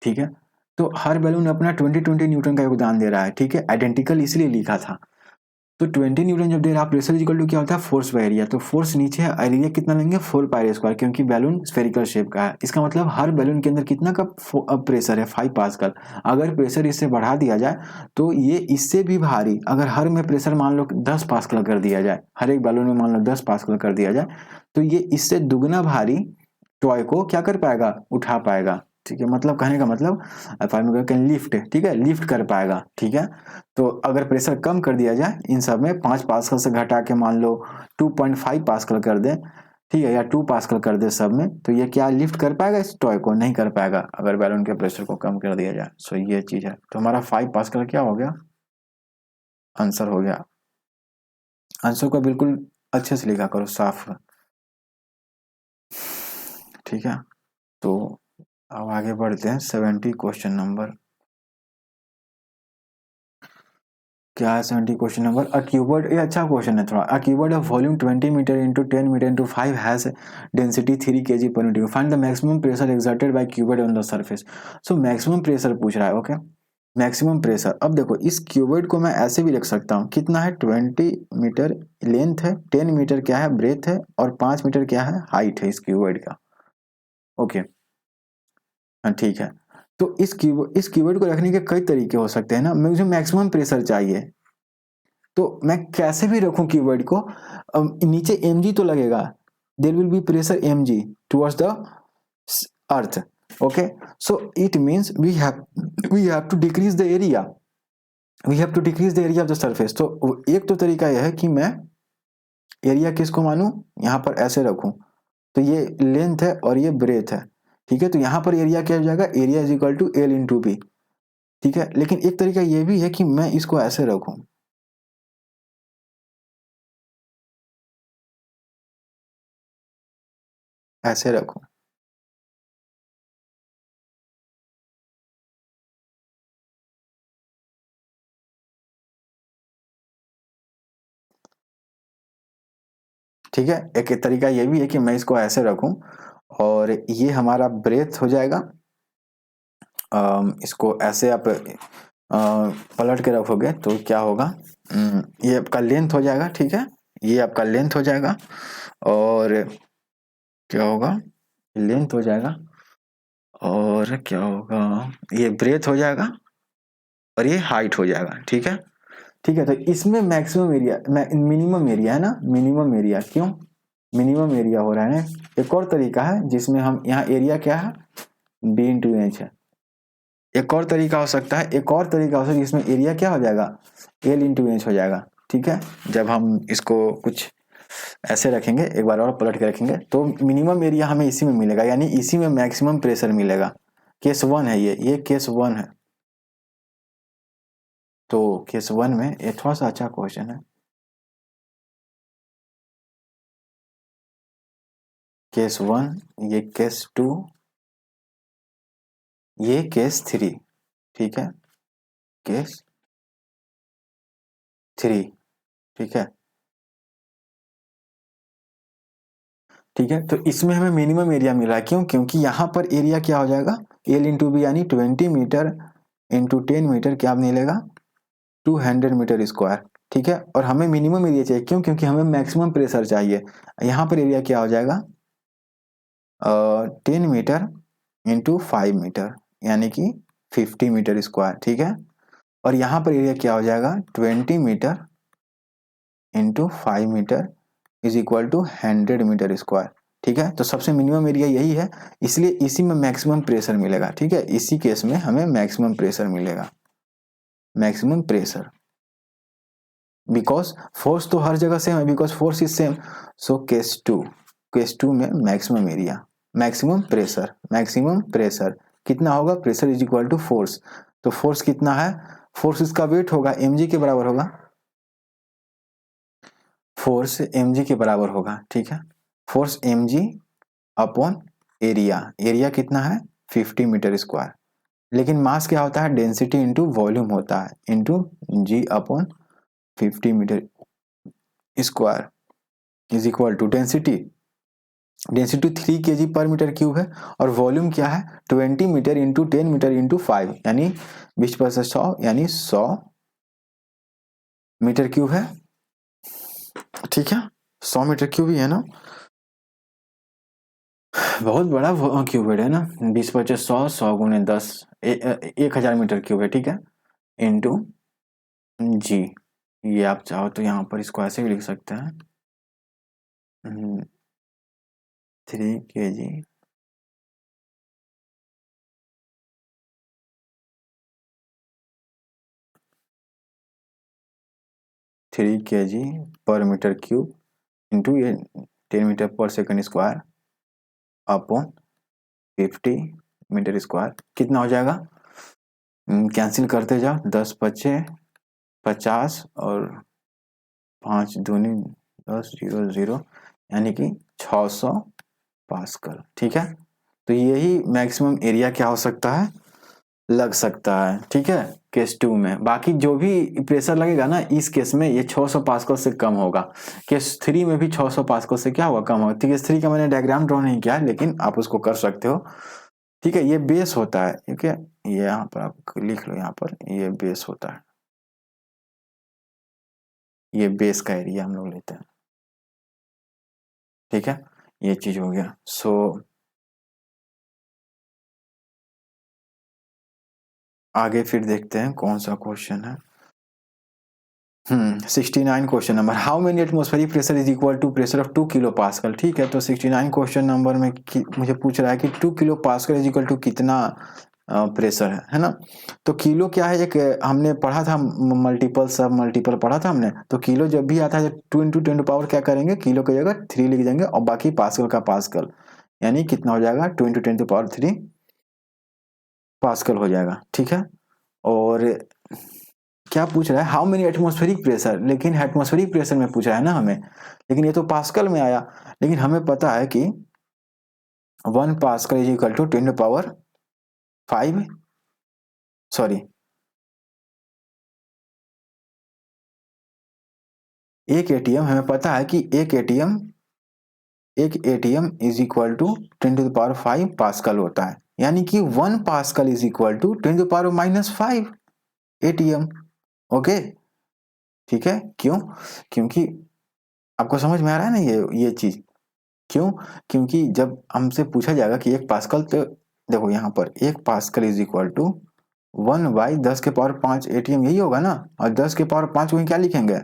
ठीक है, तो हर बैलून अपना 20 न्यूटन का योगदान दे रहा है, ठीक है, आइडेंटिकल इसलिए लिखा था, तो 20 न्यूटन जब दे रहा है, प्रेशर इक्वल टू क्या होता है, फोर्स बाय एरिया, तो फोर्स नीचे है, एरिया कितना लेंगे, 4πr², क्योंकि बैलून स्फेरिकल शेप का है, इसका मतलब हर बैलून के अंदर कितना का प्रेशर है, 5 पास्कल। अगर प्रेशर इससे बढ़ा दिया जाए तो ये इससे भी भारी, अगर हर में प्रेशर मान लो 10 पास्कल कर दिया जाए, हर एक बैलून में मान लो 10 पास्कल कर दिया जाए, तो ये इससे दुगना भारी टॉय को क्या कर पाएगा, उठा पाएगा, ठीक है, मतलब कहने का मतलब कैन लिफ्ट, ठीक है, लिफ्ट कर पाएगा, ठीक है, तो अगर प्रेशर कम कर दिया जाए इन सब में, 5 पास्कल से घटा के मान लो 2.5 पास्कल कर दे, ठीक है, या 2 पास्कल कर दे सब में, तो ये क्या लिफ्ट कर पाएगा, इस टॉय को नहीं कर पाएगा अगर बैलून के प्रेशर को कम कर दिया जाए। सो ये चीज है, तो हमारा 5 पास्कल क्या हो गया, आंसर हो गया। आंसर को बिल्कुल अच्छे से लिखा करो, साफ, ठीक है। तो अब आगे बढ़ते हैं, 70 क्वेश्चन नंबर, क्या है 70 क्वेश्चन नंबर, अ क्यूबॉइड, ये अच्छा क्वेश्चन है थोड़ा, a cuboid of volume 20 metre into 10 metre into 5 has density 3 kg per metre, find the maximum pressure exerted by cuboid on the surface. So maximum pressure पूछ रहा है, okay, maximum pressure. अब देखो इस क्यूबॉइड को मैं ऐसे भी लिख सकता हूँ, कितना है, 20 मीटर लेंथ है, 10 मीटर क्या है, ब्रेथ है, और 5 मीटर क्या है, हाइट है इस क्यूबॉइड का, ओके, हाँ ठीक है। तो इस कीवर्ड को रखने के कई तरीके हो सकते हैं ना, मुझे मैक्सिमम प्रेशर चाहिए, तो मैं कैसे भी रखूं कीवर्ड को, नीचे mg तो लगेगा, there will be pressure mg towards the earth, okay, so it means we have to decrease the area, we have to decrease the area of the surface. तो एक तो तरीका यह है कि मैं एरिया किसको मानूं, यहां पर ऐसे रखूं, तो ये लेंथ है और ये ब्रेथ है, ठीक है, तो यहां पर एरिया क्या हो जाएगा, area is equal to L/B, ठीक है, लेकिन एक तरीका ये भी है कि मैं इसको ऐसे रखूं, ऐसे रखूं, ठीक है, एक तरीका ये भी है कि मैं इसको ऐसे रखूं, और ये हमारा ब्रेथ हो जाएगा, इसको ऐसे आप पलट के रखोगे तो क्या होगा, ये आपका लेंथ हो जाएगा, ठीक है, ये आपका लेंथ हो जाएगा, और क्या होगा, लेंथ हो जाएगा, और क्या होगा, ये ब्रेथ हो जाएगा, और ये हाइट हो जाएगा, ठीक है। ठीक है, तो इसमें मैक्सिमम एरिया, मिनिमम एरिया है ना, मिनिमम एरिया, क्यों मिनिमम एरिया हो रहा है ना। एक और तरीका है जिसमें हम यहाँ एरिया क्या है, बी इंटू एच है। एक और तरीका हो सकता है, एक और तरीका हो सकता है जिसमें एरिया क्या हो जाएगा, एल इंटू एच हो जाएगा, ठीक है। जब हम इसको कुछ ऐसे रखेंगे, एक बार और पलट के रखेंगे, तो मिनिमम एरिया हमें इसी में मिलेगा, यानी इसी में मैक्सिमम प्रेशर मिलेगा। केस वन है ये केस वन है। तो केस वन में ये थोड़ा सा अच्छा क्वेश्चन है। केस वन, ये केस टू, ये केस थ्री, ठीक है, केस थ्री, ठीक है। ठीक है, तो इसमें हमें मिनिमम एरिया मिला, क्यों, क्योंकि यहाँ पर एरिया क्या हो जाएगा, एल इंटू बी, यानी 20 मीटर इंटू 10 मीटर क्या मिलेगा, 200 मीटर स्क्वायर, ठीक है। और हमें मिनिमम एरिया चाहिए, क्यों, क्योंकि हमें मैक्सिमम प्रेशर चाहिए। यहाँ पर एरिया क्या हो जाएगा, 10 मीटर इंटू 5 मीटर, यानी कि 50 मीटर स्क्वायर, ठीक है। और यहाँ पर एरिया क्या हो जाएगा, 20 metre into 5 metre is equal to 100 metre square, ठीक है। तो सबसे मिनिमम एरिया यही है, इसलिए इसी में मैक्सिमम प्रेशर मिलेगा, ठीक है। इसी केस में हमें मैक्सिमम प्रेशर मिलेगा, मैक्सिमम प्रेशर, बिकॉज फोर्स तो हर जगह सेम है, because force is same. So case two में maximum area, maximum pressure, maximum pressure कितना होगा, pressure is equal to force. तो फोर्स कितना है, फोर्स इसका वेट होगा, mg के बराबर होगा, फोर्स mg के बराबर होगा, ठीक है। Force mg upon area, area कितना है 50 मीटर स्क्वायर, लेकिन मास क्या होता है, डेंसिटी इंटू वॉल्यूम होता है, into g upon 50 metre square is equal to density, density 3 kg per metre cube है, और वॉल्यूम क्या है 20 मीटर इंटू 10 मीटर इंटू 5, यानी 20/100, यानी 100 मीटर क्यूब है, ठीक है। 100 मीटर क्यूब ही है ना, बहुत बड़ा क्यूबेड है ना, 20/100, 100 × 10, 1000 मीटर क्यूब है, ठीक है, इंटू जी। ये आप चाहो तो यहाँ पर इसको ऐसे भी लिख सकते हैं, 3 kg 3 kg per metre cube into ये 10 मीटर पर second square upon 50 metre square, कितना हो जाएगा, कैंसिल करते जाओ, 10×5 = 50, और 5×2 = 10, 0 0, यानी कि 600 पास्कल, ठीक है। तो यही मैक्सिमम एरिया क्या हो सकता है, लग सकता है, ठीक है, केस टू में। बाकी जो भी प्रेशर लगेगा ना, इस केस में ये 600 पास्कल से कम होगा। केस थ्री में भी 600 पास्कल से क्या होगा, कम होगा। केस थ्री का मैंने डायग्राम ड्रॉ नहीं किया, लेकिन आप उसको कर सकते हो, ठीक है। ये बेस होता है, ठीक है, ये यहाँ पर आप लिख लो, यहाँ पर ये बेस होता है, ये बेस का एरिया हम लोग लेते हैं, ठीक है। ये चीज हो गया। सो आगे फिर देखते हैं कौन सा क्वेश्चन है। 69 question number, how many atmospheric pressure is equal to pressure of 2 kilo pascal, ठीक है। तो 69 क्वेश्चन नंबर में मुझे पूछ रहा है कि 2 kilo pascal is equal to कितना प्रेशर है ना। तो किलो क्या है, एक हमने पढ़ा था, मल्टीपल सब मल्टीपल पढ़ा था हमने। तो किलो जब भी आता है 2 × 10⁻, क्या करेंगे, किलो की जगह 3 लिख देंगे, और बाकी पास्कल का पास्कल, यानी कितना हो जाएगा 2 × 10⁻³ पास्कल हो जाएगा, ठीक है। और क्या पूछ रहा है, हाउ मेनी एटमॉस्फेरिक प्रेशर, लेकिन एटमॉस्फेरिक प्रेशर में पूछ रहा है ना हमें, लेकिन ये तो पास्कल में आया। लेकिन हमें पता है कि 1 pascal is equal to 10⁵, sorry, एक एटीएम, हमें पता है कि एक ATM is equal to 10⁵ pascal होता है, यानी कि 1 pascal is equal to 10⁻⁻5 ATM। Okay, ठीक है। क्यों? क्योंकि आपको समझ में आ रहा है ना ये चीज। क्यों? क्योंकि जब हमसे पूछा जाएगा कि 1 पास्कल, तो देखो यहाँ पर 1 pascal is equal to 1/10⁵ ATM, यही होगा ना। और 10⁵ को क्या लिखेंगे?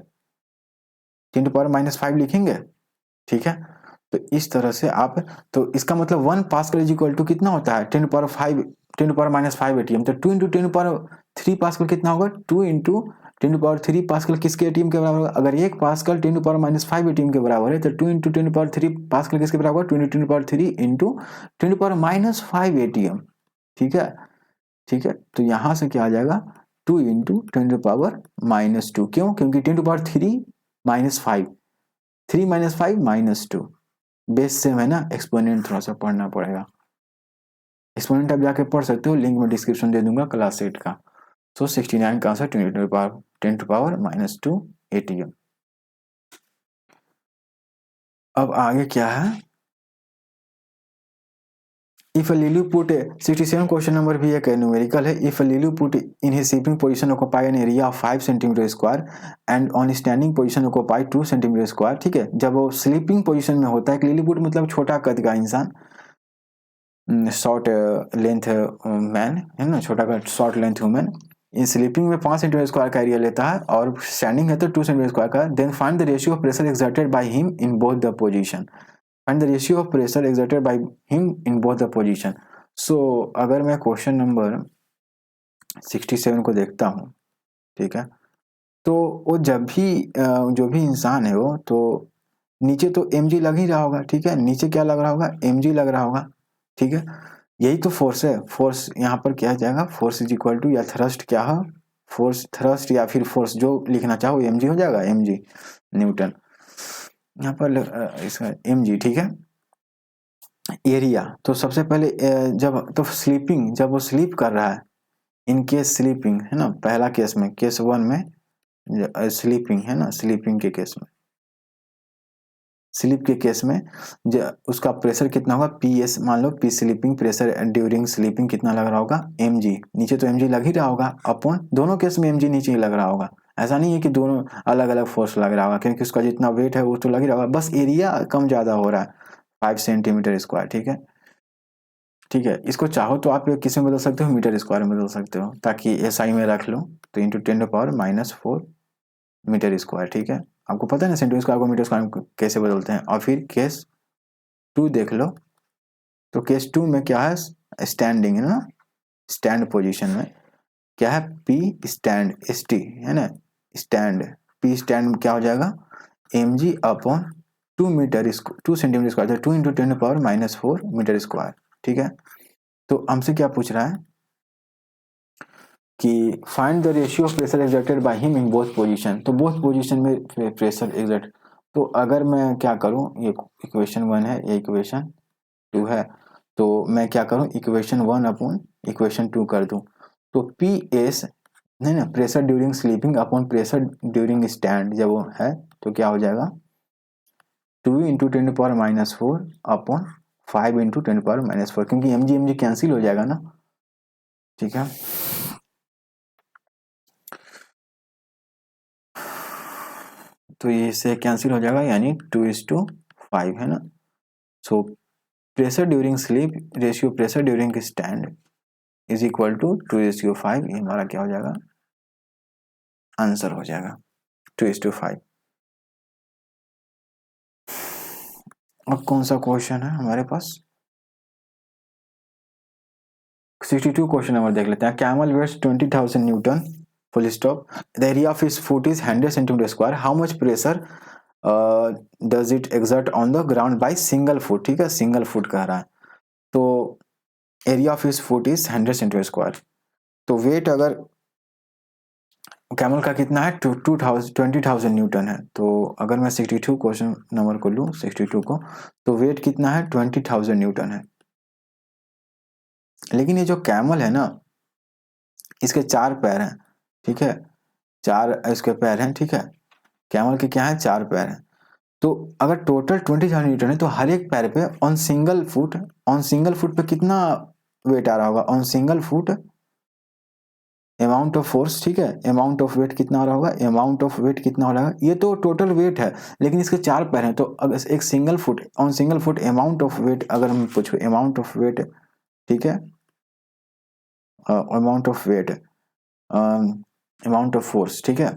10⁻⁻5 लिखेंगे, ठीक है। तो इस तरह से आप, तो इसका मतलब 1 पास्कल इज इक्वल टू कितना होता है? 10⁻5 ATM। तो 2 इंटू 10⁻3 पास्कल कितना होगा? 2 इंटू 10⁻3 पास्कल किसके एटीएम के बराबर होगा? अगर 1 पास्कल 10⁻⁻5 एटीएम के बराबर है, तो 2 इंटू 10⁻3 पास्कल किसके बराबर? 2 इंटू 10⁻3 इंटू 10⁻⁻5 ATM, ठीक है। ठीक है, तो यहां से क्या आ जाएगा? 2 इंटू 10⁻⁻2। क्यों? क्योंकि 10⁻3 - 5, 3 - 5 - 2 बेस सेम है ना। एक्सपोनेंट थोड़ा सा पढ़ना पड़ेगा। एक्सपोनेंट आप जाके पढ़ सकते हो, लिंक में डिस्क्रिप्शन दे दूंगा क्लास 8 का। सो 69 का आंसर 10⁻2 ATM। अब आगे क्या है? If a Lilliput 67 question number भी एक न्यूमेरिकल है। If a Lilliput in his sleeping position occupy an area of 5 cm square and on standing position occupy 2 cm square, ठीक है। जब वो स्लीपिंग पोजीशन में होता है, लिलीपुट मतलब छोटा कद का इंसान, शॉर्ट लेंथ मैन है ना, छोटा का शॉर्ट लेंथ वुमेन, इन स्लीपिंग में 5 सेंटीमीटर स्क्वायर का एरिया लेता है और स्टैंडिंग है तो 2 सेंटीमीटर स्क्वायर का। Then find the ratio of pressure exerted by him in both the position. Find the ratio of pressure exerted by him in both the position. So अगर मैं question number 67 को देखता हूँ, ठीक है, तो वो जब भी जो भी इंसान है वो, तो नीचे तो mg लग ही रहा होगा, ठीक है। नीचे क्या लग रहा होगा? mg लग रहा होगा, ठीक है। यही तो फोर्स है। फोर्स यहाँ पर क्या जाएगा? फोर्स इज इक्वल टू, या थ्रस्ट क्या है? फोर्स, थ्रस्ट या फिर फोर्स जो लिखना चाहो mg हो जाएगा, mg न्यूटन। यहाँ पर इसका mg, ठीक है। एरिया तो सबसे पहले जब तो स्लीपिंग, जब वो स्लीप कर रहा है, इन केस स्लीपिंग है ना, पहला केस में, केस 1 में स्लीपिंग है ना, स्लीपिंग के केस में, स्लीप के केस में उसका प्रेशर कितना होगा? PS, मान लो P sleeping pressure during sleeping कितना लग रहा होगा? mg। नीचे तो mg लग ही रहा होगा, अपॉन दोनों केस में mg नीचे ही लग रहा होगा। ऐसा नहीं है कि दोनों अलग अलग फोर्स लग रहा होगा, क्योंकि उसका जितना वेट है वो तो लग ही रहा होगा, बस एरिया कम ज्यादा हो रहा है, 5 सेंटीमीटर स्क्वायर, ठीक है। ठीक है, इसको चाहो तो आप किस में बदल सकते हो? मीटर स्क्वायर में बदल सकते हो, ताकि SI में रख लो, तो इंटू 10⁻⁻4 मीटर स्क्वायर, ठीक है। आपको पता है ना सेंटीमीटर स्क्वायर को मीटर स्क्वायर में कैसे बदलते हैं। और फिर केस 2 देख लो, तो केस 2 में क्या है? स्टैंडिंग है ना, स्टैंड पोजीशन में क्या है? P स्टैंड, ST है ना, स्टैंड, P स्टैंड क्या हो जाएगा? mg upon 2 centimetre square, 2 into 10⁻⁻4 metre square, ठीक है। तो हमसे क्या पूछ रहा है कि find the ratio of pressure exerted by him in both position. तो बोथ पोजीशन में प्रेशर एक्सर्ट, तो अगर मैं क्या करूं, ये इक्वेशन 1 है, ये इक्वेशन 2 है, तो मैं क्या करूं, इक्वेशन 1 अपॉन इक्वेशन 2 कर दूं। तो PS नहीं ना, pressure during sleeping upon pressure during stand जब वो है, तो क्या हो जाएगा? 2 इंटू 10⁻⁻4 अपॉन 5 इंटू 10⁻⁻4, क्योंकि mg कैंसिल हो जाएगा ना, ठीक है। तो ये इससे कैंसिल हो जाएगा, यानी 2:5 है ना। So pressure during sleep ratio pressure during stand is equal to 2:5। ये हमारा क्या हो जाएगा? आंसर हो जाएगा 2:5। अब कौन सा क्वेश्चन है हमारे पास? 62 क्वेश्चन नंबर देख लेते हैं। Camel weights 20,000 newton, full stop. The area of his foot is 100 centimetre square. How much pressure does it exert on the ground by single foot, ठीक है, सिंगल फुट कह रहा है। तो area of his foot is 100 centimetre square. तो weight अगर camel का कितना है? 20,000 न्यूटन है। तो अगर मैं 62 क्वेश्चन नंबर को लूँ, 62 को, तो वेट कितना है? 20,000 न्यूटन है। लेकिन ये जो कैमल है ना, इसके 4 पैर हैं, ठीक है, 4 इसके पैर हैं, ठीक है। कैमल के क्या है? 4 पैर हैं। तो अगर टोटल 20,000 न्यूटन है, तो हर एक पैर पे ऑन सिंगल फुट पे कितना वेट आ रहा होगा on single foot, amount of force, ठीक है, अमाउंट ऑफ वेट कितना हो रहा होगा, अमाउंट ऑफ वेट कितना हो रहा है, ये तो टोटल वेट है, लेकिन इसके 4 पैर हैं, तो अगर एक single foot on single foot amount of weight अगर हम पूछो अमाउंट ऑफ वेट, ठीक है, amount of weight, amount of force, ठीक है,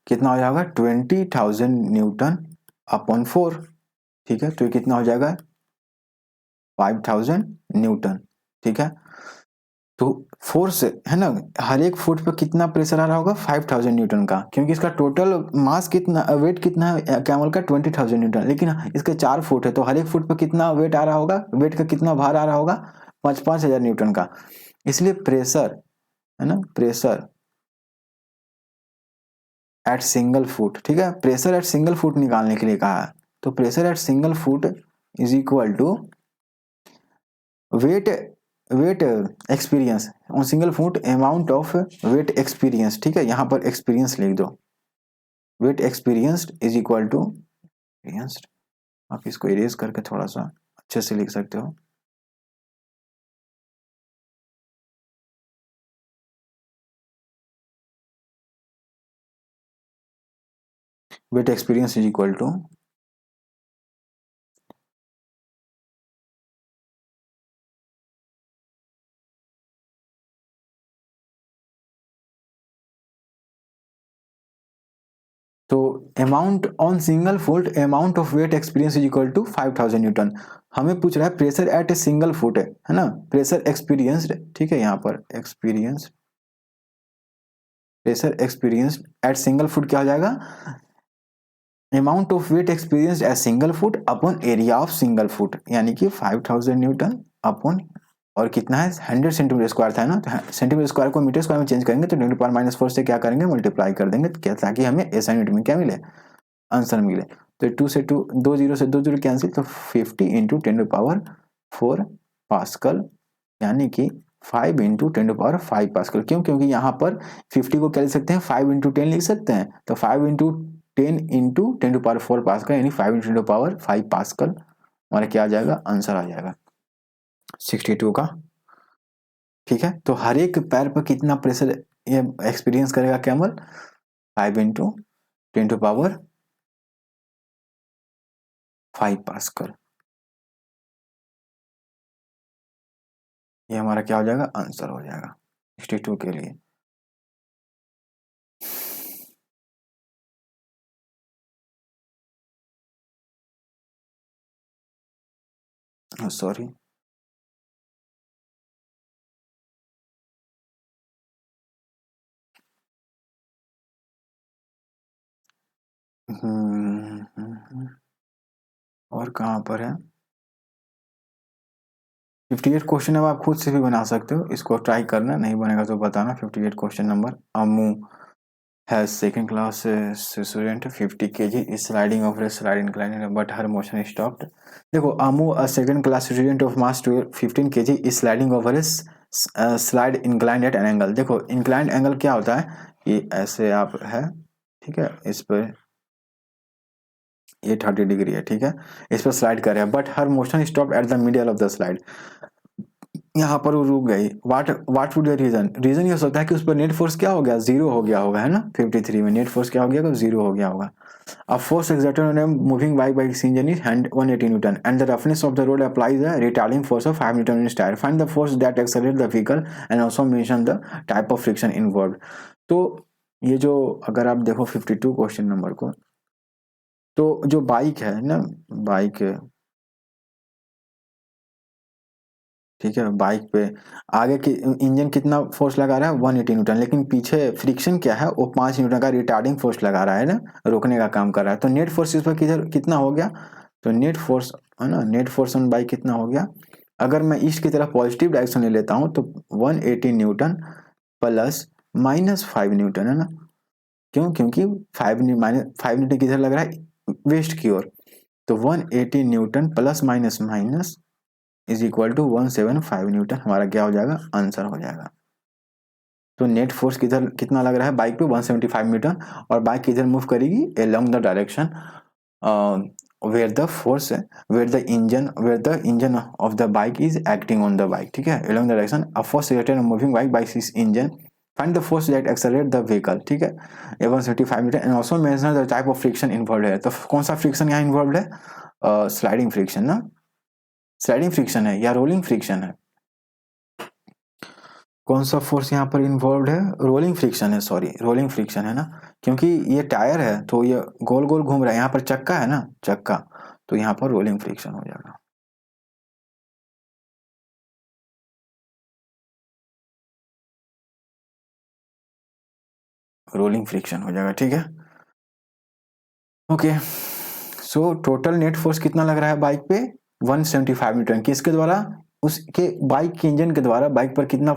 कितना हो जाएगा 20,000 न्यूटन अपॉन 4, ठीक है, तो ये कितना हो जाएगा 5,000 न्यूटन, ठीक है। तो फोर्स है ना, हर एक फुट पर कितना प्रेशर आ रहा होगा 5,000 न्यूटन का, क्योंकि इसका टोटल मास कितना, वेट कितना है कैमल का 20,000 न्यूटन, लेकिन इसके 4 फुट है, तो हर एक फुट पर कितना वेट आ रहा होगा, वेट का कितना भार आ रहा होगा 5,000 न्यूटन का। इसलिए प्रेशर है ना, प्रेशर एट सिंगल फुट, ठीक है, प्रेशर एट सिंगल फुट निकालने के लिए कहा है, तो pressure at single foot is equal to weight, weight experience on single foot amount of weight experience, ठीक है, यहां पर एक्सपीरियंस लिख दो, weight experienced is equal to experienced, आप इसको इरेज करके थोड़ा सा अच्छे से लिख सकते हो, weight experience is equal to तो amount on single foot amount of weight experience is equal to 5,000 newton. हमें पूछ रहा है pressure at a single foot है ना, प्रेशर एक्सपीरियंस्ड, ठीक है, यहाँ पर experience, pressure experienced at single foot क्या हो जाएगा, amount of weight experienced at single foot upon area of single foot, यानी कि 5,000 न्यूटन अपॉन, और कितना है 100 सेंटीमीटर स्क्वायर था ना, तो सेंटीमीटर स्क्वायर को मीटर स्क्वायर में चेंज करेंगे तो 10⁻⁴ से क्या करेंगे मल्टीप्लाई कर देंगे, तो क्या, ताकि हमें ऐसा यूनिट में क्या मिले, आंसर मिले। तो 2 से 2, 2 जीरो से 2 जीरो कैंसिल, तो 50 इंटू 10⁻⁴ पास्कल, यानी कि 5 इंटू 10⁻⁵ पास्कल। क्यों, क्योंकि यहाँ पर 50 को क्या लिख सकते हैं 5 इंटू 10 लिख सकते हैं, तो 5 इंटू 10 इंटू 10⁻⁴ पास्कल, यानी 5 इंटू 10⁻⁵ पास्कल हमारा क्या आ जाएगा, आंसर आ जाएगा 62 का, ठीक है। तो हर एक पैर पर कितना प्रेशर ये एक्सपीरियंस करेगा कैमल, 5 इंटू 10⁻⁵ पास्कल, ये हमारा क्या हो जाएगा, आंसर हो जाएगा 62 के लिए। सॉरी, और कहाँ पर है 58 क्वेश्चन, अब आप खुद से भी बना सकते हो, इसको ट्राई करना, नहीं बनेगा तो बताना। 58 question number, Amu has second class student 50 kg is sliding over a slide incline but her motion is stopped। देखो Amu a second class student of mass 15 kg is sliding over a slide inclined at an angle। देखो inclined angle क्या होता है, ये ऐसे आप है, ठीक है, इस पर ये 30 डिग्री है, ठीक है, इस पर स्लाइड कर रहे हैं, but her motion stop at the middle of the slide, यहाँ पर वो रुक गई। वाट वुड रीजन, रीजन ये हो सकता है कि उस पर नेट फोर्स क्या हो गया, जीरो हो गया होगा, है ना, 53 में नेट फोर्स क्या हो गया, जीरो हो गया होगा। अब force exerted on a moving bike by its engine is 180 Newton and the roughness of the road applies a retarding force of 5 Newton in its tire। Find the force that accelerates the vehicle and also mention the type of friction involved। तो ये जो अगर आप देखो 52 question number को, तो जो bike है ना, बाइक, ठीक है, बाइक पे आगे की इंजन कितना फोर्स लगा रहा है 180 न्यूटन, लेकिन पीछे फ्रिक्शन क्या है वो 5 न्यूटन का रिटार्डिंग फोर्स लगा रहा है ना, रोकने का काम कर रहा है। तो नेट फोर्स इस पर किधर कितना हो गया, तो नेट फोर्स है ना, नेट फोर्स ऑन बाइक कितना हो गया, अगर मैं ईस्ट की तरफ पॉजिटिव डायरेक्शन ले लेता हूँ तो 180 न्यूटन प्लस माइनस 5 न्यूटन, है ना, क्यों, क्योंकि 5 न्यूटन किधर लग रहा है वेस्ट की ओर, तो 180 newton plus minus minus is equal to 175 newton, हमारा क्या हो जाएगा, आंसर हो जाएगा। तो नेट फोर्स किधर कितना लग रहा है बाइक पे 175 न्यूटन, और बाइक किधर मूव करेगी along the direction where the force, where the engine of the bike is acting on the bike, ठीक है, along the direction a force exerted on moving bike by its engine, find the force that accelerate the vehicle, ठीक है, 175 metre, and also measure the type of friction involved है। तो कौन सा friction यहाँ involve है? स्लाइडिंग फ्रिक्शन ना, sliding friction है या रोलिंग फ्रिक्शन है? कौन सा फोर्स यहाँ पर इन्वॉल्व है? रोलिंग फ्रिक्शन है, सॉरी रोलिंग फ्रिक्शन है ना, क्योंकि ये टायर है तो ये गोल गोल घूम रहा है, यहाँ पर चक्का है ना, चक्का, तो यहाँ पर रोलिंग फ्रिक्शन हो जाएगा। रोलिंग फ्रिक्शन हो जाएगा, ठीक है। Okay, so total net force कितना लग रहा है बाइक पे? 175 न्यूटन। किसके द्वारा? उसके बाइक के इंजन के द्वारा बाइक पर कितना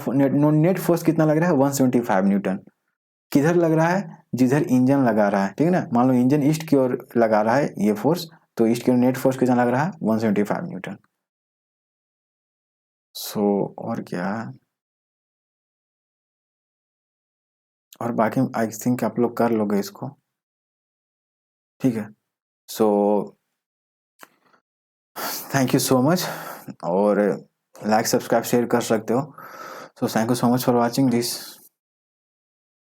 नेट फोर्स कितना लग रहा है? 175 न्यूटन। किधर लग रहा है? जिधर इंजन लगा रहा है, ठीक है ना। मान लो इंजन ईस्ट की ओर लगा रहा है ये फोर्स, तो ईस्ट की ओर नेट फोर्स कितना लग रहा है? 175 न्यूटन। सो और क्या, और बाकी आई थिंक आप लोग कर लोगे इसको, ठीक है। So thank you so much, और लाइक सब्सक्राइब शेयर कर सकते हो। So thank you so much for watching this.